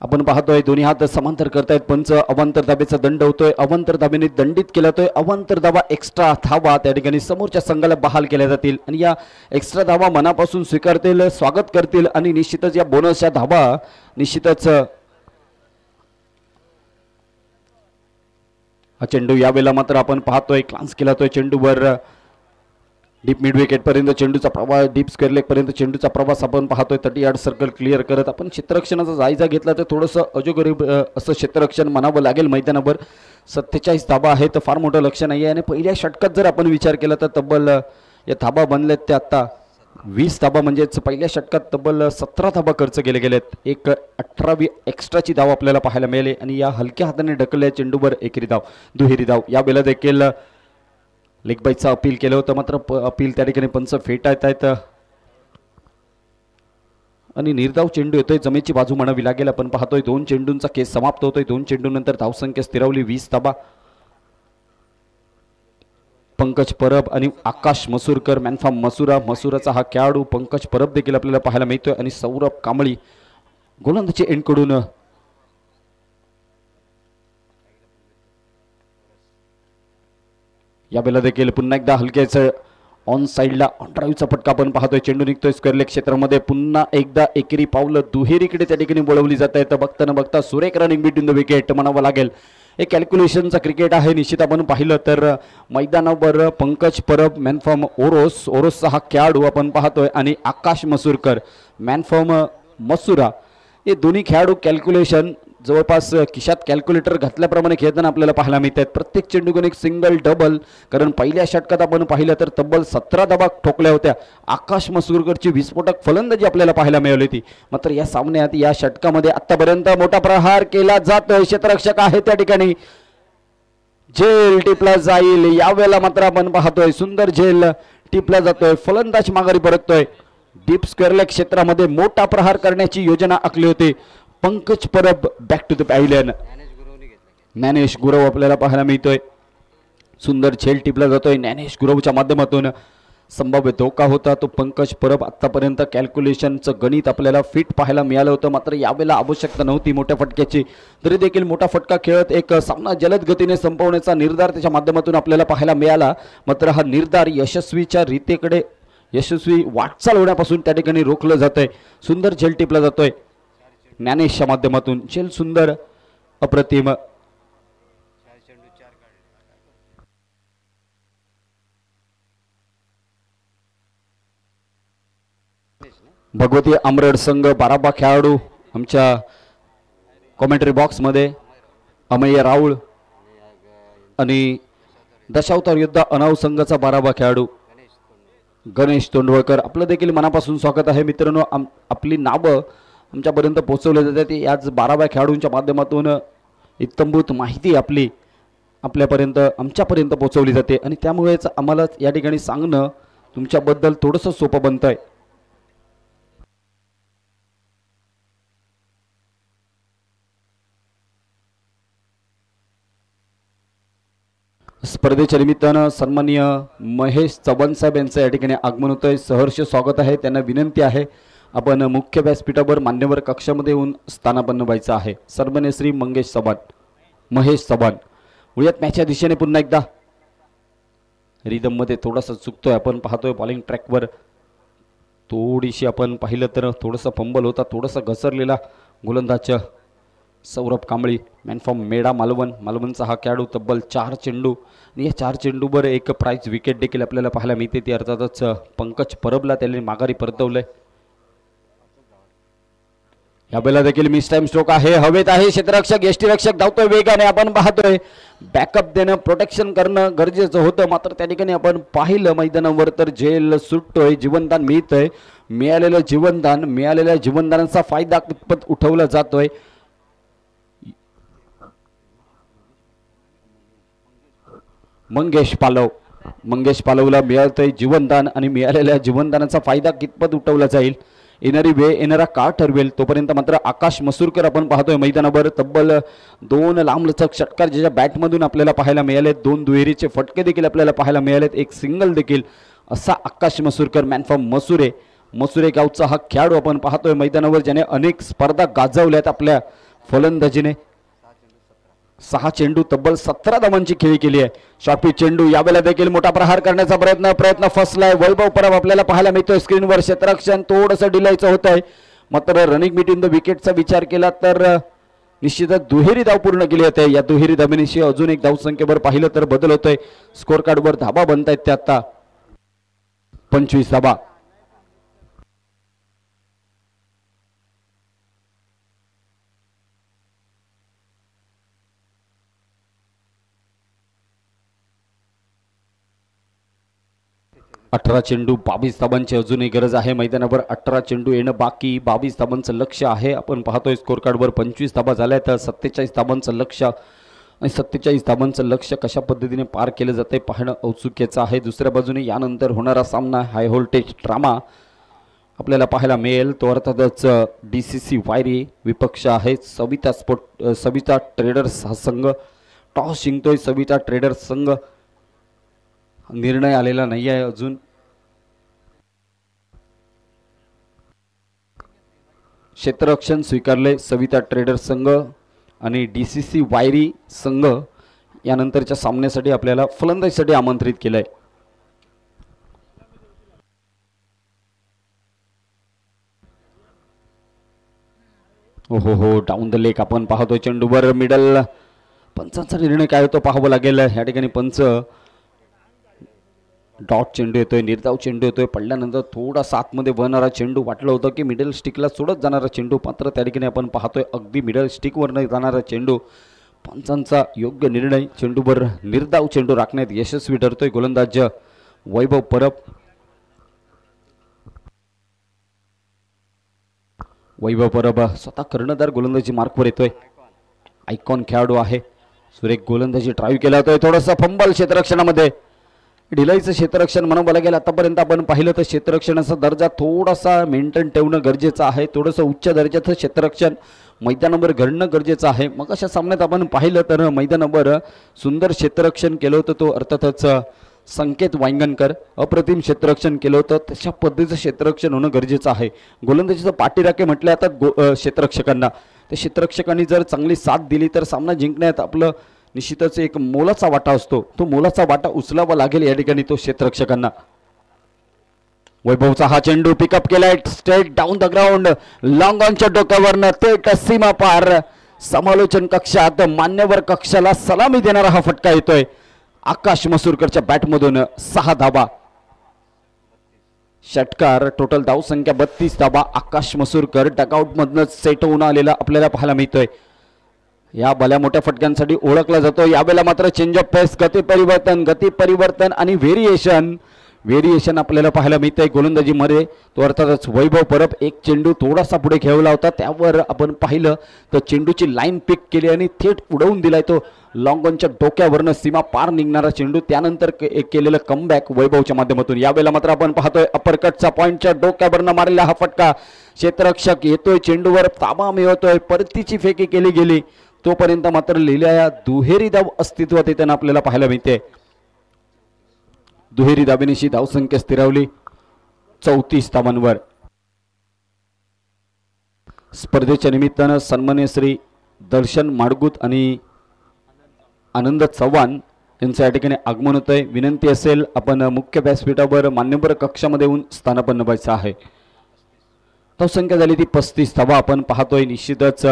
आपण पाहतोय दोन्ही हात समांतर करतायत पंच. अवांतर धाबेचा दंड होतोय, अवांतर धाबेने दंडित केला जातोय. अवांतर धाबा एक्स्ट्रा धावा त्या ठिकाणी समोरच्या संघाला बहाल केल्या जातील आणि या एक्स्ट्रा धावा मनापासून स्वीकारतील, स्वागत करतील आणि निश्चितच या बोनसच्या धावा निश्चितच हा चेंडू यावेळेला मात्र आपण पाहतोय क्लान्स केला जातोय चेंडूवर. डीप मिड विकेट पर्यंत चेंडूचा प्रवास, डीप स्क्वेअर लेग पर्यंत चेंडूचा प्रवास आपण पाहतोय. 30 यार्ड सर्कल क्लिअर करत आपण क्षेत्ररक्षणाचा जायजा घेतला तर थोडंसं अजोगरीब असं क्षेत्ररक्षण म्हणावं लागेल. मैदानावर 47 धाबा आहेत, फार मोठं लक्ष नाही आहे आणि पहिल्या षटकात जर आपण विचार केला तर तब्बल या धाबा बनलेत ते आता 20 धाबा, म्हणजेच पहिल्या षटकात तब्बल 17 धाबा खर्च केले गेलेत. एक 18वी एक्स्ट्राची धाव आपल्याला पाहायला मिळाली आणि या हलक्या हाताने ढकलल्या चेंडूवर एकेरी धाव, दुहेरी धाव. या वेळेला देखील लेग बाईचं अपील केलं होतं, मात्र अपील त्या ठिकाणी पंच फेटाळत आहेत आणि निर्धाव चेंडू येतोय. जमेची बाजू म्हणावी लागेल. आपण पाहतोय 2 चेंडूंचा केस समाप्त होतोय. 2 चेंडूनंतर धावसंख्या स्थिरावली 20 धाबा. पंकज परब आणि आकाश मसूरकर, मॅनफॉर्म मसुराचा हा खेळाडू पंकज परब देखील आपल्याला पाहायला मिळतोय आणि सौरभ कांबळी गोलंदाजी एंडकडून यावेळेला देखील पुन्हा एकदा हलक्याच ऑन साईडला ऑन ड्राईव्हचा फटका आपण पाहतोय. चेंडू निघतोय स्क्वेअर लेग क्षेत्रामध्ये. पुन्हा एकदा एकेरी पावलं दुहेरीकडे त्या ठिकाणी वळवली जात आहेत. बघता न बघता सुरेख रनिंग बिटवीन द विकेट म्हणावं लागेल. हे कॅल्क्युलेशनचा क्रिकेट आहे. निश्चित आपण पाहिलं तर मैदानावर पंकज परब मॅनफॉर्म ओरोसचा हा खेळाडू आपण पाहतोय आणि आकाश मसूरकर मॅनफॉर्म मसुरा, हे दोन्ही खेळाडू कॅल्क्युलेशन जवळपास खिशात कॅल्क्युलेटर घातल्याप्रमाणे खेळताना आपल्याला पाहायला मिळतात. प्रत्येक चेंडूकडून एक सिंगल डबल, कारण पहिल्या षटकात आपण पाहिलं तर तब्बल 17 धाबा ठोकल्या होत्या. आकाश मसूरकरची विस्फोटक फलंदाजी आपल्याला पाहायला मिळाली होती. मात्र या सामन्यात या षटकामध्ये आतापर्यंत मोठा प्रहार केला जातोय. क्षेत्ररक्षक आहे त्या ठिकाणी झेल टिपला जाईल. यावेळेला मात्र आपण पाहतोय सुंदर झेल टिपला जातोय. फलंदाज माघारी परततोय. डीप स्क्वेअर लेग क्षेत्रामध्ये मोठा प्रहार करण्याची योजना आखली होती. Pankaj Parab back to the pavilion. Dnyanesh Gurav आपल्याला पाहायला मिळतोय. सुंदर झेल टिपला जातोय ज्ञानेश गुरवच्या माध्यमातून. संभाव्य धोका होता तो पंकज परब. आतापर्यंत कॅल्क्युलेशनचं गणित आपल्याला फिट पाहायला मिळालं होतं, मात्र यावेळेला आवश्यकता नव्हती मोठ्या फटक्याची. तरी देखील मोठा फटका खेळत एक सामना जलद गतीने संपवण्याचा निर्धार त्याच्या माध्यमातून आपल्याला पाहायला मिळाला. मात्र हा निर्धार यशस्वीच्या रीतीकडे, यशस्वी वाटचाल होण्यापासून त्या ठिकाणी रोखलं जातंय. सुंदर झेल टिपला जातोय ज्ञानेशच्या माध्यमातून. झेल सुंदर अप्रतिम. भगवती आमरड संघ बाराबा खेळाडू आमच्या कॉमेंट्री बॉक्समध्ये अमय राऊळ आणि दशावतार योद्धा अनाव संघाचा बाराबा खेळाडू गणेश तोंडवळकर, आपलं देखील मनापासून स्वागत आहे. मित्रांनो, आपली नावं आमच्यापर्यंत पोहोचवले जातात. याच 12व्या खेळाडूंच्या माध्यमातून इत्तंभूत माहिती आपल्यापर्यंत आमच्यापर्यंत पोहोचवली जाते आणि त्यामुळेच आम्हाला या ठिकाणी सांगणं तुमच्याबद्दल थोडंसं सोपं बनतं आहे. स्पर्धेच्या निमित्तानं सन्माननीय महेश चव्हाण साहेब यांचं या ठिकाणी आगमन होतं आहे. सहर्ष स्वागत आहे. त्यांना विनंती आहे आपण मुख्य व्यासपीठावर मान्यवर कक्षामध्ये येऊन स्थानापन्न व्हायचं आहे. सन्माननीय श्री महेश चव्हाण. उद्यात मॅचच्या दिशेने पुन्हा एकदा रिदममध्ये थोडासा चुकतोय. आपण पाहतोय बॉलिंग ट्रॅकवर थोडीशी आपण पाहिलं तर थोडंसं फंबल होता, थोडंसं घसरलेला गोलंदाज सौरभ कांबळी मॅनफॉर्म मेडा मालवणचा हा खेळाडू. तब्बल 4 चेंडू आणि या 4 चेंडूवर एक प्राइज विकेट देखील आपल्याला पाहायला मिळते. ती अर्थातच पंकज परबला त्याने माघारी परतवलंय. यावेळेला देखील मिस टाइम स्ट्रोक आहे. हवेत आहे क्षेत्ररक्षक, यष्टीरक्षक धावतोय वेगाने. आपण पाहतोय बॅकअप देणं, प्रोटेक्शन करणं गरजेचं होतं, मात्र त्या ठिकाणी आपण पाहिलं मैदानावर तर झेल सुटतोय, जीवनदान मिळतंय. मिळालेल्या जीवनदानाचा फायदा कितपत उठवला जातोय. मंगेश पालवला मिळतंय जीवनदान आणि मिळालेल्या जीवनदानाचा फायदा कितपत उठवला जाईल येणारा काळ ठरवेल. तोपर्यंत मात्र आकाश मसूरकर आपण पाहतोय मैदानावर. तब्बल 2 लांबलचक षटकार ज्याच्या बॅटमधून आपल्याला पाहायला मिळालेत. 2 दुहेरीचे फटके देखील आपल्याला पाहायला मिळालेत. एक सिंगल देखील. असा आकाश मसूरकर मॅनफॉर्म मसुरे गावचा हा खेळाडू आपण पाहतोय मैदानावर, ज्याने अनेक स्पर्धा गाजवल्यात आपल्या फलंदाजीने 6 चेंडू तब्बल 17 धावांची खेळी केली आहे. शॉर्टपिच चेंडू यावेळेला देखील मोठा प्रहार करण्याचा प्रयत्न फसलाय. वैभव परब आपल्याला पाहायला मिळतोय स्क्रीनवर. क्षेत्ररक्षण थोडंसं डिलायचं होत आहे, मात्र रनिंग बिटवीन द विकेटचा विचार केला तर निश्चितच दुहेरी धाव पूर्ण केली होते. या दुहेरी धाबेनिशी अजून एक धावसंख्येवर पाहिलं तर बदल होतोय. स्कोर कार्डवर धाबा बनतायत त्या आता 25 धाबा. अठरा चेंडू 22 धाबांची अजूनही गरज आहे मैदानावर. 18 चेंडू येणं बाकी. 22 धाबांचं लक्ष आहे. आपण पाहतोय स्कोर कार्डवर 25 धाबा झाल्या तर 47 धाबांचं लक्ष आणि 47 धाबांचं लक्ष कशा पद्धतीने पार केलं जाते पाहणं औत्सुक्याचं आहे. दुसऱ्या बाजूने यानंतर होणारा सामना हाय व्होल्टेज ड्रामा आपल्याला पाहायला मिळेल. तो अर्थातच DCC वायरी विपक्ष आहे सविता ट्रेडर्स हा संघ. टॉस जिंकतोय सविता ट्रेडर्स संघ. निर्णय आलेला नाही आहे अजून. क्षेत्ररक्षण स्वीकारले सविता ट्रेडर्स संघ आणि DCC वायरी संघ यानंतरच्या सामन्यासाठी आपल्याला फलंदाजीसाठी आमंत्रित केलंय. हो डाऊन द लेग आपण पाहतोय. चेंडूवर मिडल. पंचांचा निर्णय काय होतो पाहावं लागेल. या ठिकाणी पंच डॉट चेंडू येतोय, निर्धाव चेंडू येतोय. पडल्यानंतर थोडासा आतमध्ये वळणारा चेंडू. वाटलं होतं की मिडल स्टिकला सोडत जाणारा चेंडू, मात्र त्या ठिकाणी आपण पाहतोय अगदी मिडल स्टिकवर न जाणारा चेंडू. पंचांचा योग्य निर्णय. चेंडूवर निर्धाव चेंडू राखण्यात यशस्वी ठरतोय गोलंदाज वैभव परब. वैभव परब स्वतः कर्णधार गोलंदाजी मार्कवर येतोय. आयकॉन खेळाडू आहे. सुरेख गोलंदाजी ड्राईव्ह केला होतोय. थोडासा फंबल क्षेत्ररक्षणामध्ये. ढिलाईचं क्षेत्ररक्षण म्हणावं लागेल. आतापर्यंत आपण पाहिलं तर क्षेत्ररक्षणाचा दर्जा थोडासा मेंटेन ठेवणं गरजेचं आहे. थोडंसं उच्च दर्जाचं क्षेत्ररक्षण मैदानावर घडणं गरजेचं आहे. मग अशा सामन्यात आपण पाहिलं तर मैदानावर सुंदर क्षेत्ररक्षण केलं होतं. तो अर्थातच संकेत वांगणकर अप्रतिम क्षेत्ररक्षण केलं होतं. तशा पद्धतीचं क्षेत्ररक्षण होणं गरजेचं आहे. गोलंदाजीचं पाठीराखे म्हटलं जातात क्षेत्ररक्षकांना. त्या क्षेत्ररक्षकांनी जर चांगली साथ दिली तर सामना जिंकण्यात आपलं निश्चितच एक मोलाचा वाटा असतो. तो मोलाचा वाटा उचलावा लागेल या ठिकाणी तो क्षेत्ररक्षकांना. वैभवचा हा चेंडू पिकअप केलाय straight down the ground. Long ऑनच्या डोक्यावरनं थेट सीमा पार. समालोचन कक्षात मान्यवर कक्षाला सलामी देणारा हा फटका येतोय आकाश मसूरकरच्या बॅटमधून. 6 धाबा. षटकार. टोटल धाव संख्या 32 धाबा. आकाश मसूरकर डगआउट मधनं सेट होऊन आलेला आपल्याला पाहायला मिळतोय. या भल्या मोठ्या फटक्यांसाठी ओळखला जातो. यावेळेला मात्र चेंज ऑफ पेस, गती परिवर्तन आणि व्हेरिएशन आपल्याला पाहायला मिळतंय गोलंदाजीमध्ये. तो अर्थातच वैभव परब. एक चेंडू थोडासा पुढे खेळवला होता, त्यावर आपण पाहिलं तर चेंडूची लाईन पिक केली आणि थेट उडवून दिलाय तो लॉंग ऑनच्या डोक्यावरनं सीमा पार निघणारा चेंडू. त्यानंतर केलेलं कमबॅक वैभवच्या माध्यमातून. यावेळेला मात्र आपण पाहतोय अपरकटचा पॉइंटच्या डोक्यावरनं मारलेला हा फटका. क्षेत्ररक्षक येतोय, चेंडूवर ताबा मिळवतोय, परतीची फेकी केली गेली. तोपर्यंत मात्र लिहिल्या दुहेरी धाव अस्तित्वात येताना आपल्याला पाहायला मिळते. दुहेरी धाबेनिशी धावसंख्या स्थिरावली 34 धावांवर. स्पर्धेच्या निमित्तानं सन्मान्य श्री दर्शन माडगुत आणि आनंद चव्हाण यांचं या ठिकाणी आगमन होत आहे. विनंती असेल आपण मुख्य व्यासपीठावर मान्यवर कक्षामध्ये येऊन स्थानापन्न व्हायचं आहे. धावसंख्या झाली ती 35 धावा. आपण पाहतोय निश्चितच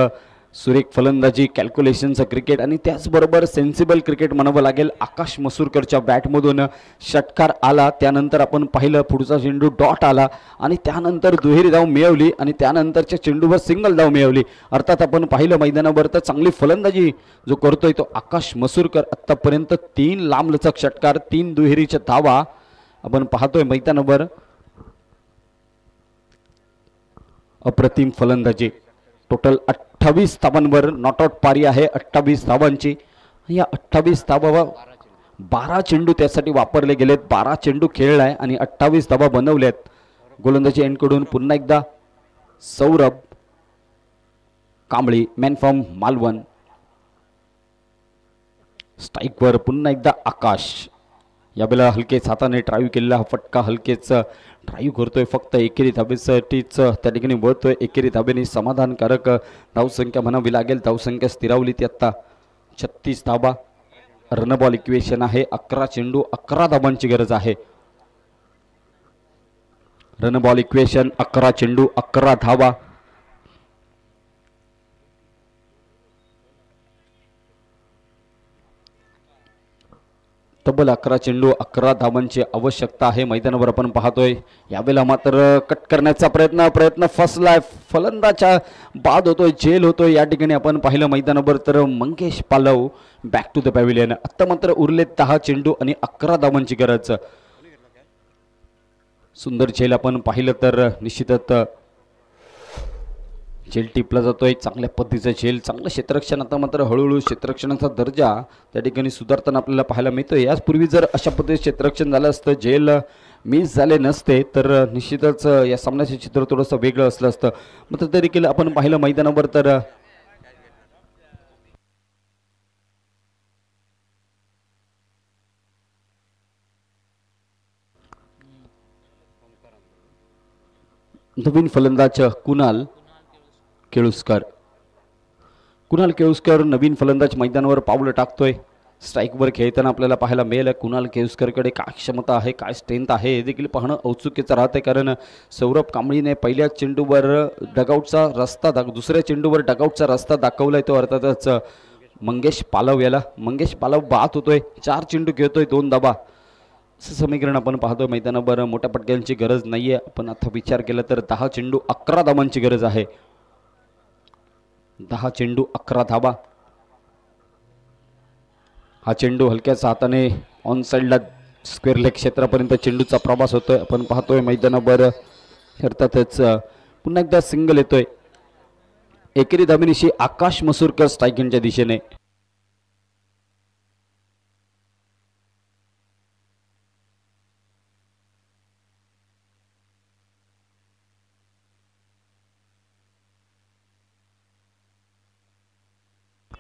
सुरेख फलंदाजी, कॅल्क्युलेशनचं क्रिकेट आणि त्याचबरोबर सेन्सिबल क्रिकेट म्हणावं लागेल. आकाश मसूरकरच्या बॅटमधून षटकार आला, त्यानंतर आपण पाहिलं पुढचा चेंडू डॉट आला आणि त्यानंतर दुहेरी धाव मिळवली आणि त्यानंतरच्या चेंडूवर सिंगल धाव मिळवली. अर्थात आपण पाहिलं मैदानावर तर चांगली फलंदाजी जो करतोय तो आकाश मसूरकर. आत्तापर्यंत 3 लांबलचक षटकार, 3 दुहेरीच्या धावा आपण पाहतोय मैदानावर. अप्रतिम फलंदाजी. टोटल 28 धावांवर नॉट आउट पारी आहे 28 धावांची. या 28 धावा 12 चेंडू त्यासाठी वापरले गेलेत. 12 चेंडू खेळलाय आणि 28 धावा बनवल्यात. गोलंदाजी एंडकडून पुन्हा एकदा सौरभ कांबळी, मॅन फ्रॉम मालवण. स्ट्राईकवर पुन्हा एकदा आकाश. यावेळेला हलकेच हाताने ड्राईव्ह केलेला हा फटका हलकेच ड्राईव्ह करतोय, फक्त एकेरी धाबेसाठीच त्या ठिकाणी वळतोय. एकेरी धाबेने समाधानकारक धावसंख्या म्हणावी लागेल. धावसंख्या स्थिरावली ती आत्ता 36 धाबा. रनबॉल इक्वेशन आहे. 11 चेंडू 11 धाबांची गरज आहे. रनबॉल इक्वेशन 11 चेंडू 11 धाबा. तब्बल 11 चेंडू 11 धाबांची आवश्यकता आहे. मैदानावर आपण पाहतोय यावेळेला मात्र कट करण्याचा प्रयत्न फसलाय. फलंदाच्या बाद होतोय, झेल होतोय. या ठिकाणी आपण पाहिलं मैदानावर तर मंगेश पालव बॅक टू द पॅव्हिलियन. आता मात्र उरले 10 चेंडू आणि 11 धाबांची गरज. सुंदर झेल आपण पाहिलं तर निश्चितच झेल टिपला जातोय. चांगल्या पद्धतीचं झेल, चांगलं क्षेत्ररक्षण. आता मात्र हळूहळू क्षेत्ररक्षणाचा दर्जा त्या ठिकाणी सुधारताना आपल्याला पाहायला मिळतोय. याचपूर्वी जर अशा पद्धतीचे क्षेत्ररक्षण झालं असतं, झेल मिस झाले नसते तर निश्चितच या सामन्याचे चित्र थोडंसं वेगळं असलं असतं. मात्र तरी केलं आपण पाहिलं मैदानावर तर नवीन फलंदाज कुणाल केळुस्कर नवीन फलंदाज मैदानावर पावलं टाकतोय. स्ट्राईकवर खेळताना आपल्याला पाहायला मिळेल कुणाल केळुस्करकडे काय क्षमता आहे, काय स्ट्रेंथ आहे हे देखील पाहणं औत्सुक्याचं राहते. कारण सौरभ कांबळीने पहिल्या चेंडूवर डगआउटचा रस्ता दुसऱ्या चेंडूवर डगआउटचा रस्ता दाखवलाय. तो अर्थातच मंगेश पालव बाद होतोय. 4 चेंडू खेळतोय 2 धाबा. असं समीकरण आपण पाहतोय मैदानावर. मोठ्या पटक्यांची गरज नाहीये. आपण आता विचार केला तर 10 चेंडू 11 धाबांची गरज आहे. 10 चेंडू 11 धाबा. हा चेंडू हलक्याच्या हाताने ऑन साईडला स्क्वेअर लेग क्षेत्रापर्यंत चेंडूचा प्रवास होतोय. आपण पाहतोय मैदानावर अर्थातच पुन्हा एकदा सिंगल येतोय. एकेरी धाबेनिशी आकाश मसूरकर स्ट्रायकिंगच्या दिशेने.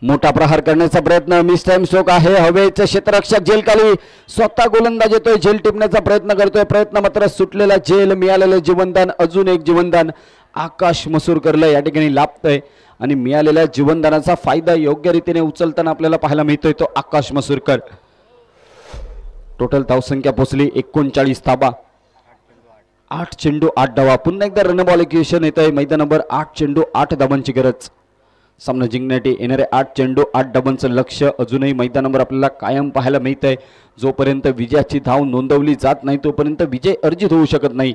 मोठा प्रहार करण्याचा प्रयत्न, मिस टाइम स्ट्रोक आहे. हवेचं क्षेत्ररक्षक झेल खाली, स्वतः गोलंदाज येतोय, झेल टिपण्याचा प्रयत्न करतोय. प्रयत्न मात्र सुटलेला झेल, मिळालेलं जीवनदान, अजून एक जीवनदान आकाश मसूरकरला या ठिकाणी लाभतंय. आणि मिळालेल्या जीवनदानाचा फायदा योग्य रीतीने उचलताना आपल्याला पाहायला मिळतोय तो आकाश मसूरकर. टोटल धावसंख्या पोहोचली 39 धाबा. 8 चेंडू 8 धावा. पुन्हा एकदा रनबॉल इक्वेशन येत आहे मैदानावर. 8 चेंडू 8 धाबांची गरज. सामना जिंकण्यासाठी येणारे 8 चेंडू 8 धाबांचं लक्ष्य अजूनही मैदानावर आपल्याला कायम पाहायला मिळत आहे. जोपर्यंत विजयाची धाव नोंदवली जात नाही तोपर्यंत विजय अर्जित होऊ शकत नाही.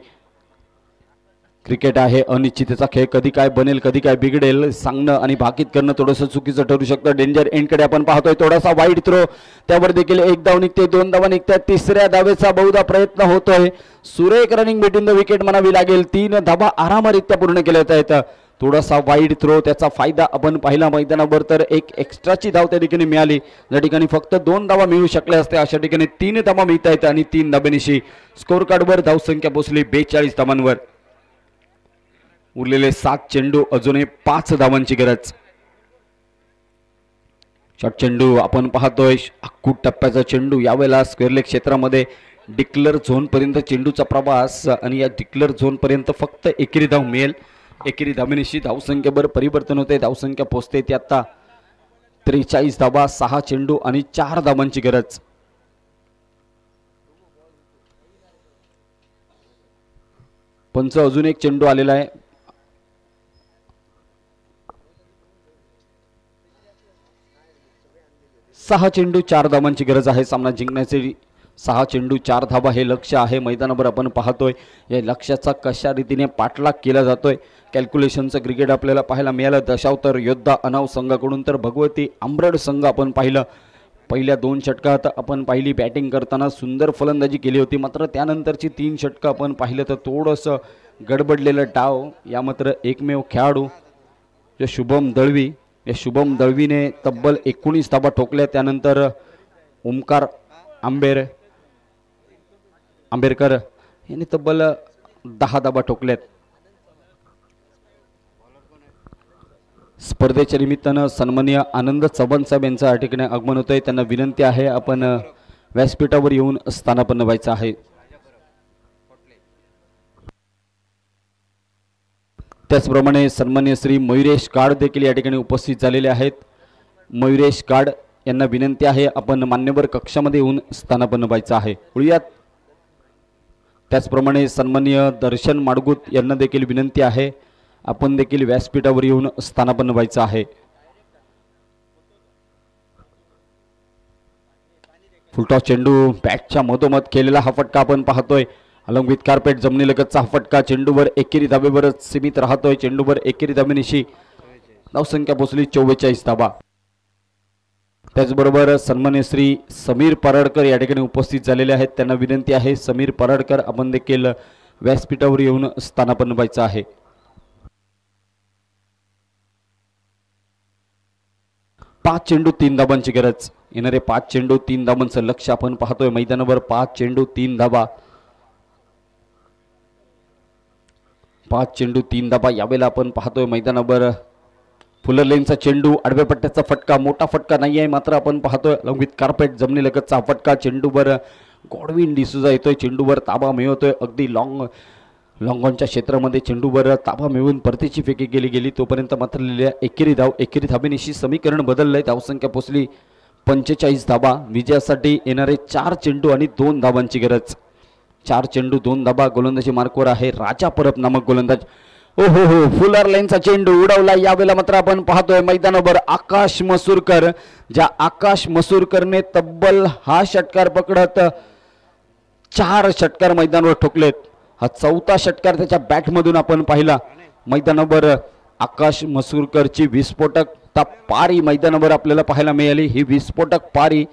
क्रिकेट आहे अनिश्चिततेचा खेळ. कधी काय बनेल, कधी काय बिघडेल सांगणं आणि भाकीत करणं थोडंसं चुकीचं ठरू शकतं. डेंजर एंडकडे आपण पाहतोय. थोडासा वाईड थ्रो, त्यावर देखील 1 धाव निघते, 2 धावा निघतात. तिसऱ्या धावेचा बहुधा प्रयत्न होतोय. सुरेख रनिंग बिटवीन द विकेट म्हणावी लागेल. 3 धावा आरामरित्या पूर्ण केल्या आहेत. थोडासा वाईड थ्रो, त्याचा फायदा आपण पाहिला मैदानावर. तर एक एक्स्ट्राची धाव त्या ठिकाणी मिळाली. ज्या ठिकाणी फक्त 2 धावा मिळू शकल्या असत्या अशा ठिकाणी 3 धावा मिळत आहेत. आणि 3 धाब्यानिशी स्कोर कार्डवर धावसंख्या पोहोचली 42 धावांवर. उरलेले 7 चेंडू अजूनही 5 धावांची गरज. शॉर्ट चेंडू आपण पाहतोय. अक्कूट टप्प्याचा चेंडू यावेळेला स्क्वेअर लेग क्षेत्रामध्ये डिक्लेअर झोन पर्यंत चेंडूचा प्रवास. आणि या डिक्लेअर झोन पर्यंत फक्त एकेरी धाव मिळेल. एकेरी धाबेनिशी धावसंख्येवर परिवर्तन होते. धावसंख्या पोहोचते ती आता 43 धाबा. 6 चेंडू आणि 4 धाबांची गरज. पंच अजून एक चेंडू आलेला आहे. सहा चेंडू 4 धाबांची गरज आहे सामना जिंकण्यासाठी. 6 चेंडू 4 धाबा हे लक्ष्य आहे मैदानावर. आपण पाहतोय या लक्ष्याचा कशा रीतीने पाठलाग केला जातोय. कॅल्क्युलेशनचं क्रिकेट आपल्याला पाहायला मिळालं. दशावतार योद्धा अनाव संघाकडून तर भगवती आंबरड संघ आपण पाहिलं. पहिल्या 2 षटकात आपण पाहिली बॅटिंग करताना सुंदर फलंदाजी केली होती. मात्र त्यानंतरची 3 षटकं आपण पाहिलं तर थोडंसं गडबडलेलं डाव. या मात्र एकमेव खेळाडू जो शुभम दळवीने तब्बल 19 धाबा ठोकल्या. त्यानंतर ओमकार आंबेडकर यांनी तब्बल 10 धाबा ठोकल्यात. स्पर्धेच्या निमित्तानं सन्माननीय आनंद चव्हाण साहेब यांचं या ठिकाणी आगमन होतंय. त्यांना विनंती आहे आपण व्यासपीठावर येऊन स्थानापन्न व्हायचं आहे. त्याचप्रमाणे सन्मान्य श्री मयुरेश गाड देखील या ठिकाणी उपस्थित झालेले आहेत. मयुरेश गाड यांना विनंती आहे आपण मान्यवर कक्षामध्ये येऊन स्थानापन्न व्हायचं आहे. बोलूयात. त्याचप्रमाणे सन्माननीय दर्शन माडगुत यांना देखील विनंती आहे आपण देखील व्यासपीठावर येऊन स्थानापन्न व्हायचं आहे. फुलटॉस चेंडू बॅटच्या मधोमध केलेला हा फटका आपण पाहतोय. अलॉंग विथ कार्पेट जमिनीलगतचा हा फटका चेंडूवर एकेरी धाबेवरच सीमित राहतोय. चेंडूवर एकेरी धाबेनिशी धावसंख्या पोहोचली 44 धाबा. त्याचबरोबर सन्मान्य श्री समीर पराडकर या ठिकाणी उपस्थित झालेले आहेत. त्यांना विनंती आहे समीर पराडकर आपण देखील व्यासपीठावर येऊन स्थानापन्न व्हायचं आहे. पाच चेंडू 3 धाबांची गरज. येणारे 5 चेंडू 3 धाबांचं लक्ष्य आपण पाहतोय मैदानावर. 5 चेंडू 3 धाबा. 5 चेंडू 3 धाबा यावेळेला आपण पाहतोय मैदानावर. फुलर लेनचा चेंडू आडव्या पट्ट्याचा फटका मोठा फटका नाही आहे मात्र आपण पाहतोय अलॉंग विथ कार्पेट जमिनीलगतचा फटका चेंडूवर गॉडविन डिसूजा येतोय. चेंडूवर ताबा मिळवतोय. अगदी लॉंगॉनच्या क्षेत्रामध्ये चेंडूवर ताबा मिळवून परतीची फेकी गेली तोपर्यंत मात्र लिहिल्या एकेरी धाबेनिशी समीकरण बदललंय. धावसंख्या पोहोचली 45 धाबा. विजयासाठी येणारे 4 चेंडू आणि 2 धाबांची गरज. 4 चेंडू 2 धाबा. गोलंदाजी मार्कवर आहे राजा परब नामक गोलंदाज. हो फुलर लाईनचा चेंडू उडवला. यावेळेला मात्र आपण पाहतोय मैदानावर आकाश मसूरकर. ज्या आकाश मसूरकरने तब्बल हा षटकार पकडत 4 षटकार मैदानावर ठोकलेत. हा 4था षटकार त्याच्या बॅटमधून आपण पाहिला. मैदानावर आकाश मसूरकरची विस्फोटक पारी मैदानावर आपल्याला पाहायला मिळाली. ही विस्फोटक पारी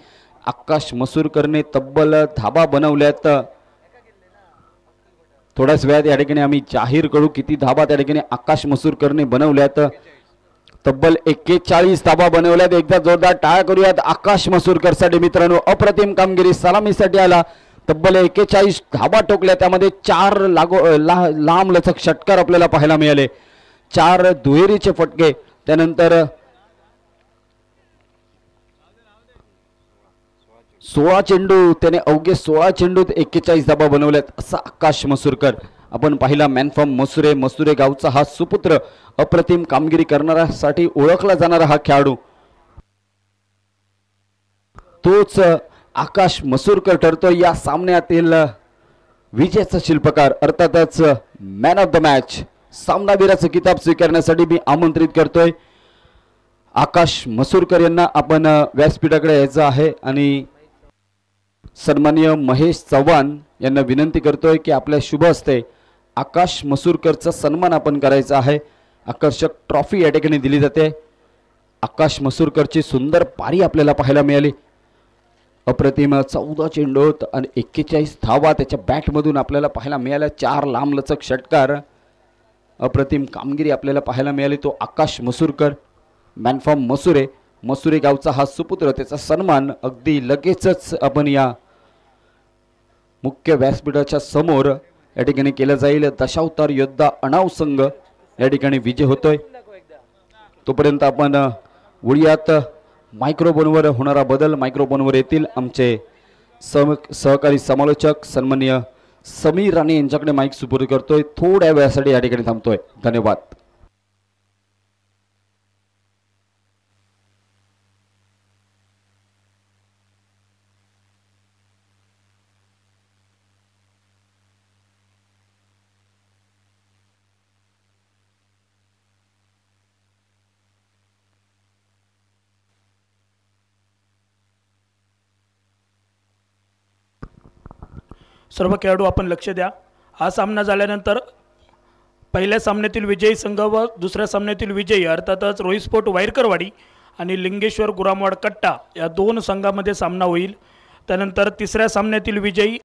आकाश मसूरकरने तब्बल धाबा बनवल्यात. थोड्याच वेळात या ठिकाणी आम्ही जाहीर करू किती धाबा त्या ठिकाणी आकाश मसूरकरने बनवल्यात. तब्बल 41 धाबा बनवल्यात. एकदा जोरदार टाळ्या करूयात आकाश मसूरकरसाठी मित्रांनो. अप्रतिम कामगिरी सलामीसाठी आला. तब्बल 41 धाबा ठोकल्या. त्यामध्ये 4 लांब लचक षटकार आपल्याला पाहायला मिळाले. 4 दुहेरीचे फटके. त्यानंतर 16 चेंडू त्याने अवघे 16 चेंडूत 41 धाबा बनवल्यात असा आकाश मसूरकर आपण पाहिला. मॅन फ्रॉम मसुरे गावचा हा सुपुत्र. अप्रतिम कामगिरी करणाऱ्यासाठी ओळखला जाणारा हा खेळाडू तोच आकाश मसूरकर ठरतो या सामन्यातील विजयाचा शिल्पकार. अर्थातच मॅन ऑफ द मॅच सामनावीराचा किताब स्वीकारण्यासाठी मी आमंत्रित करतोय आकाश मसूरकर यांना. आपण व्यासपीठाकडे यायचं आहे आणि सन्माननीय महेश चव्हाण यांना विनंती करतोय की आपल्या शुभ हस्ते आकाश मसूरकरचा सन्मान आपण करायचा आहे. आकर्षक ट्रॉफी या ठिकाणी दिली जाते. आकाश मसूरकरची सुंदर पारी आपल्याला पाहायला मिळाली. अप्रतिम 14 चेंडूत आणि 41 धावा त्याच्या बॅटमधून आपल्याला पाहायला मिळाल्या. 4 लांबलचक षटकार. अप्रतिम कामगिरी आपल्याला पाहायला मिळाली. तो आकाश मसूरकर मॅन फ्रॉम मसुरे गावचा हा सुपुत्र. त्याचा सन्मान अगदी लगेचच आपण या मुख्य व्यासपीठाच्या समोर या ठिकाणी केलं जाईल. दशावतार योद्धा अणाव संघ या ठिकाणी विजय होतोय. तोपर्यंत आपण वळूयात मायक्रोफोनवर होणारा बदल. मायक्रोफोनवर येतील आमचे सहकारी समालोचक सन्माननीय समीर राणे यांच्याकडे माईक सुपूर्द करतोय. थोड्या वेळासाठी या ठिकाणी थांबतोय. धन्यवाद. सर्व खेळाडू आपण लक्ष द्या. हा सामना झाल्यानंतर पहिल्या सामन्यातील विजयी संघ व दुसऱ्या सामन्यातील विजयी अर्थातच रोहित स्पोर्ट वायरकरवाडी आणि लिंगेश्वर गुरामवाड कट्टा या 2 संघामध्ये सामना होईल. त्यानंतर तिसऱ्या सामन्यातील विजयी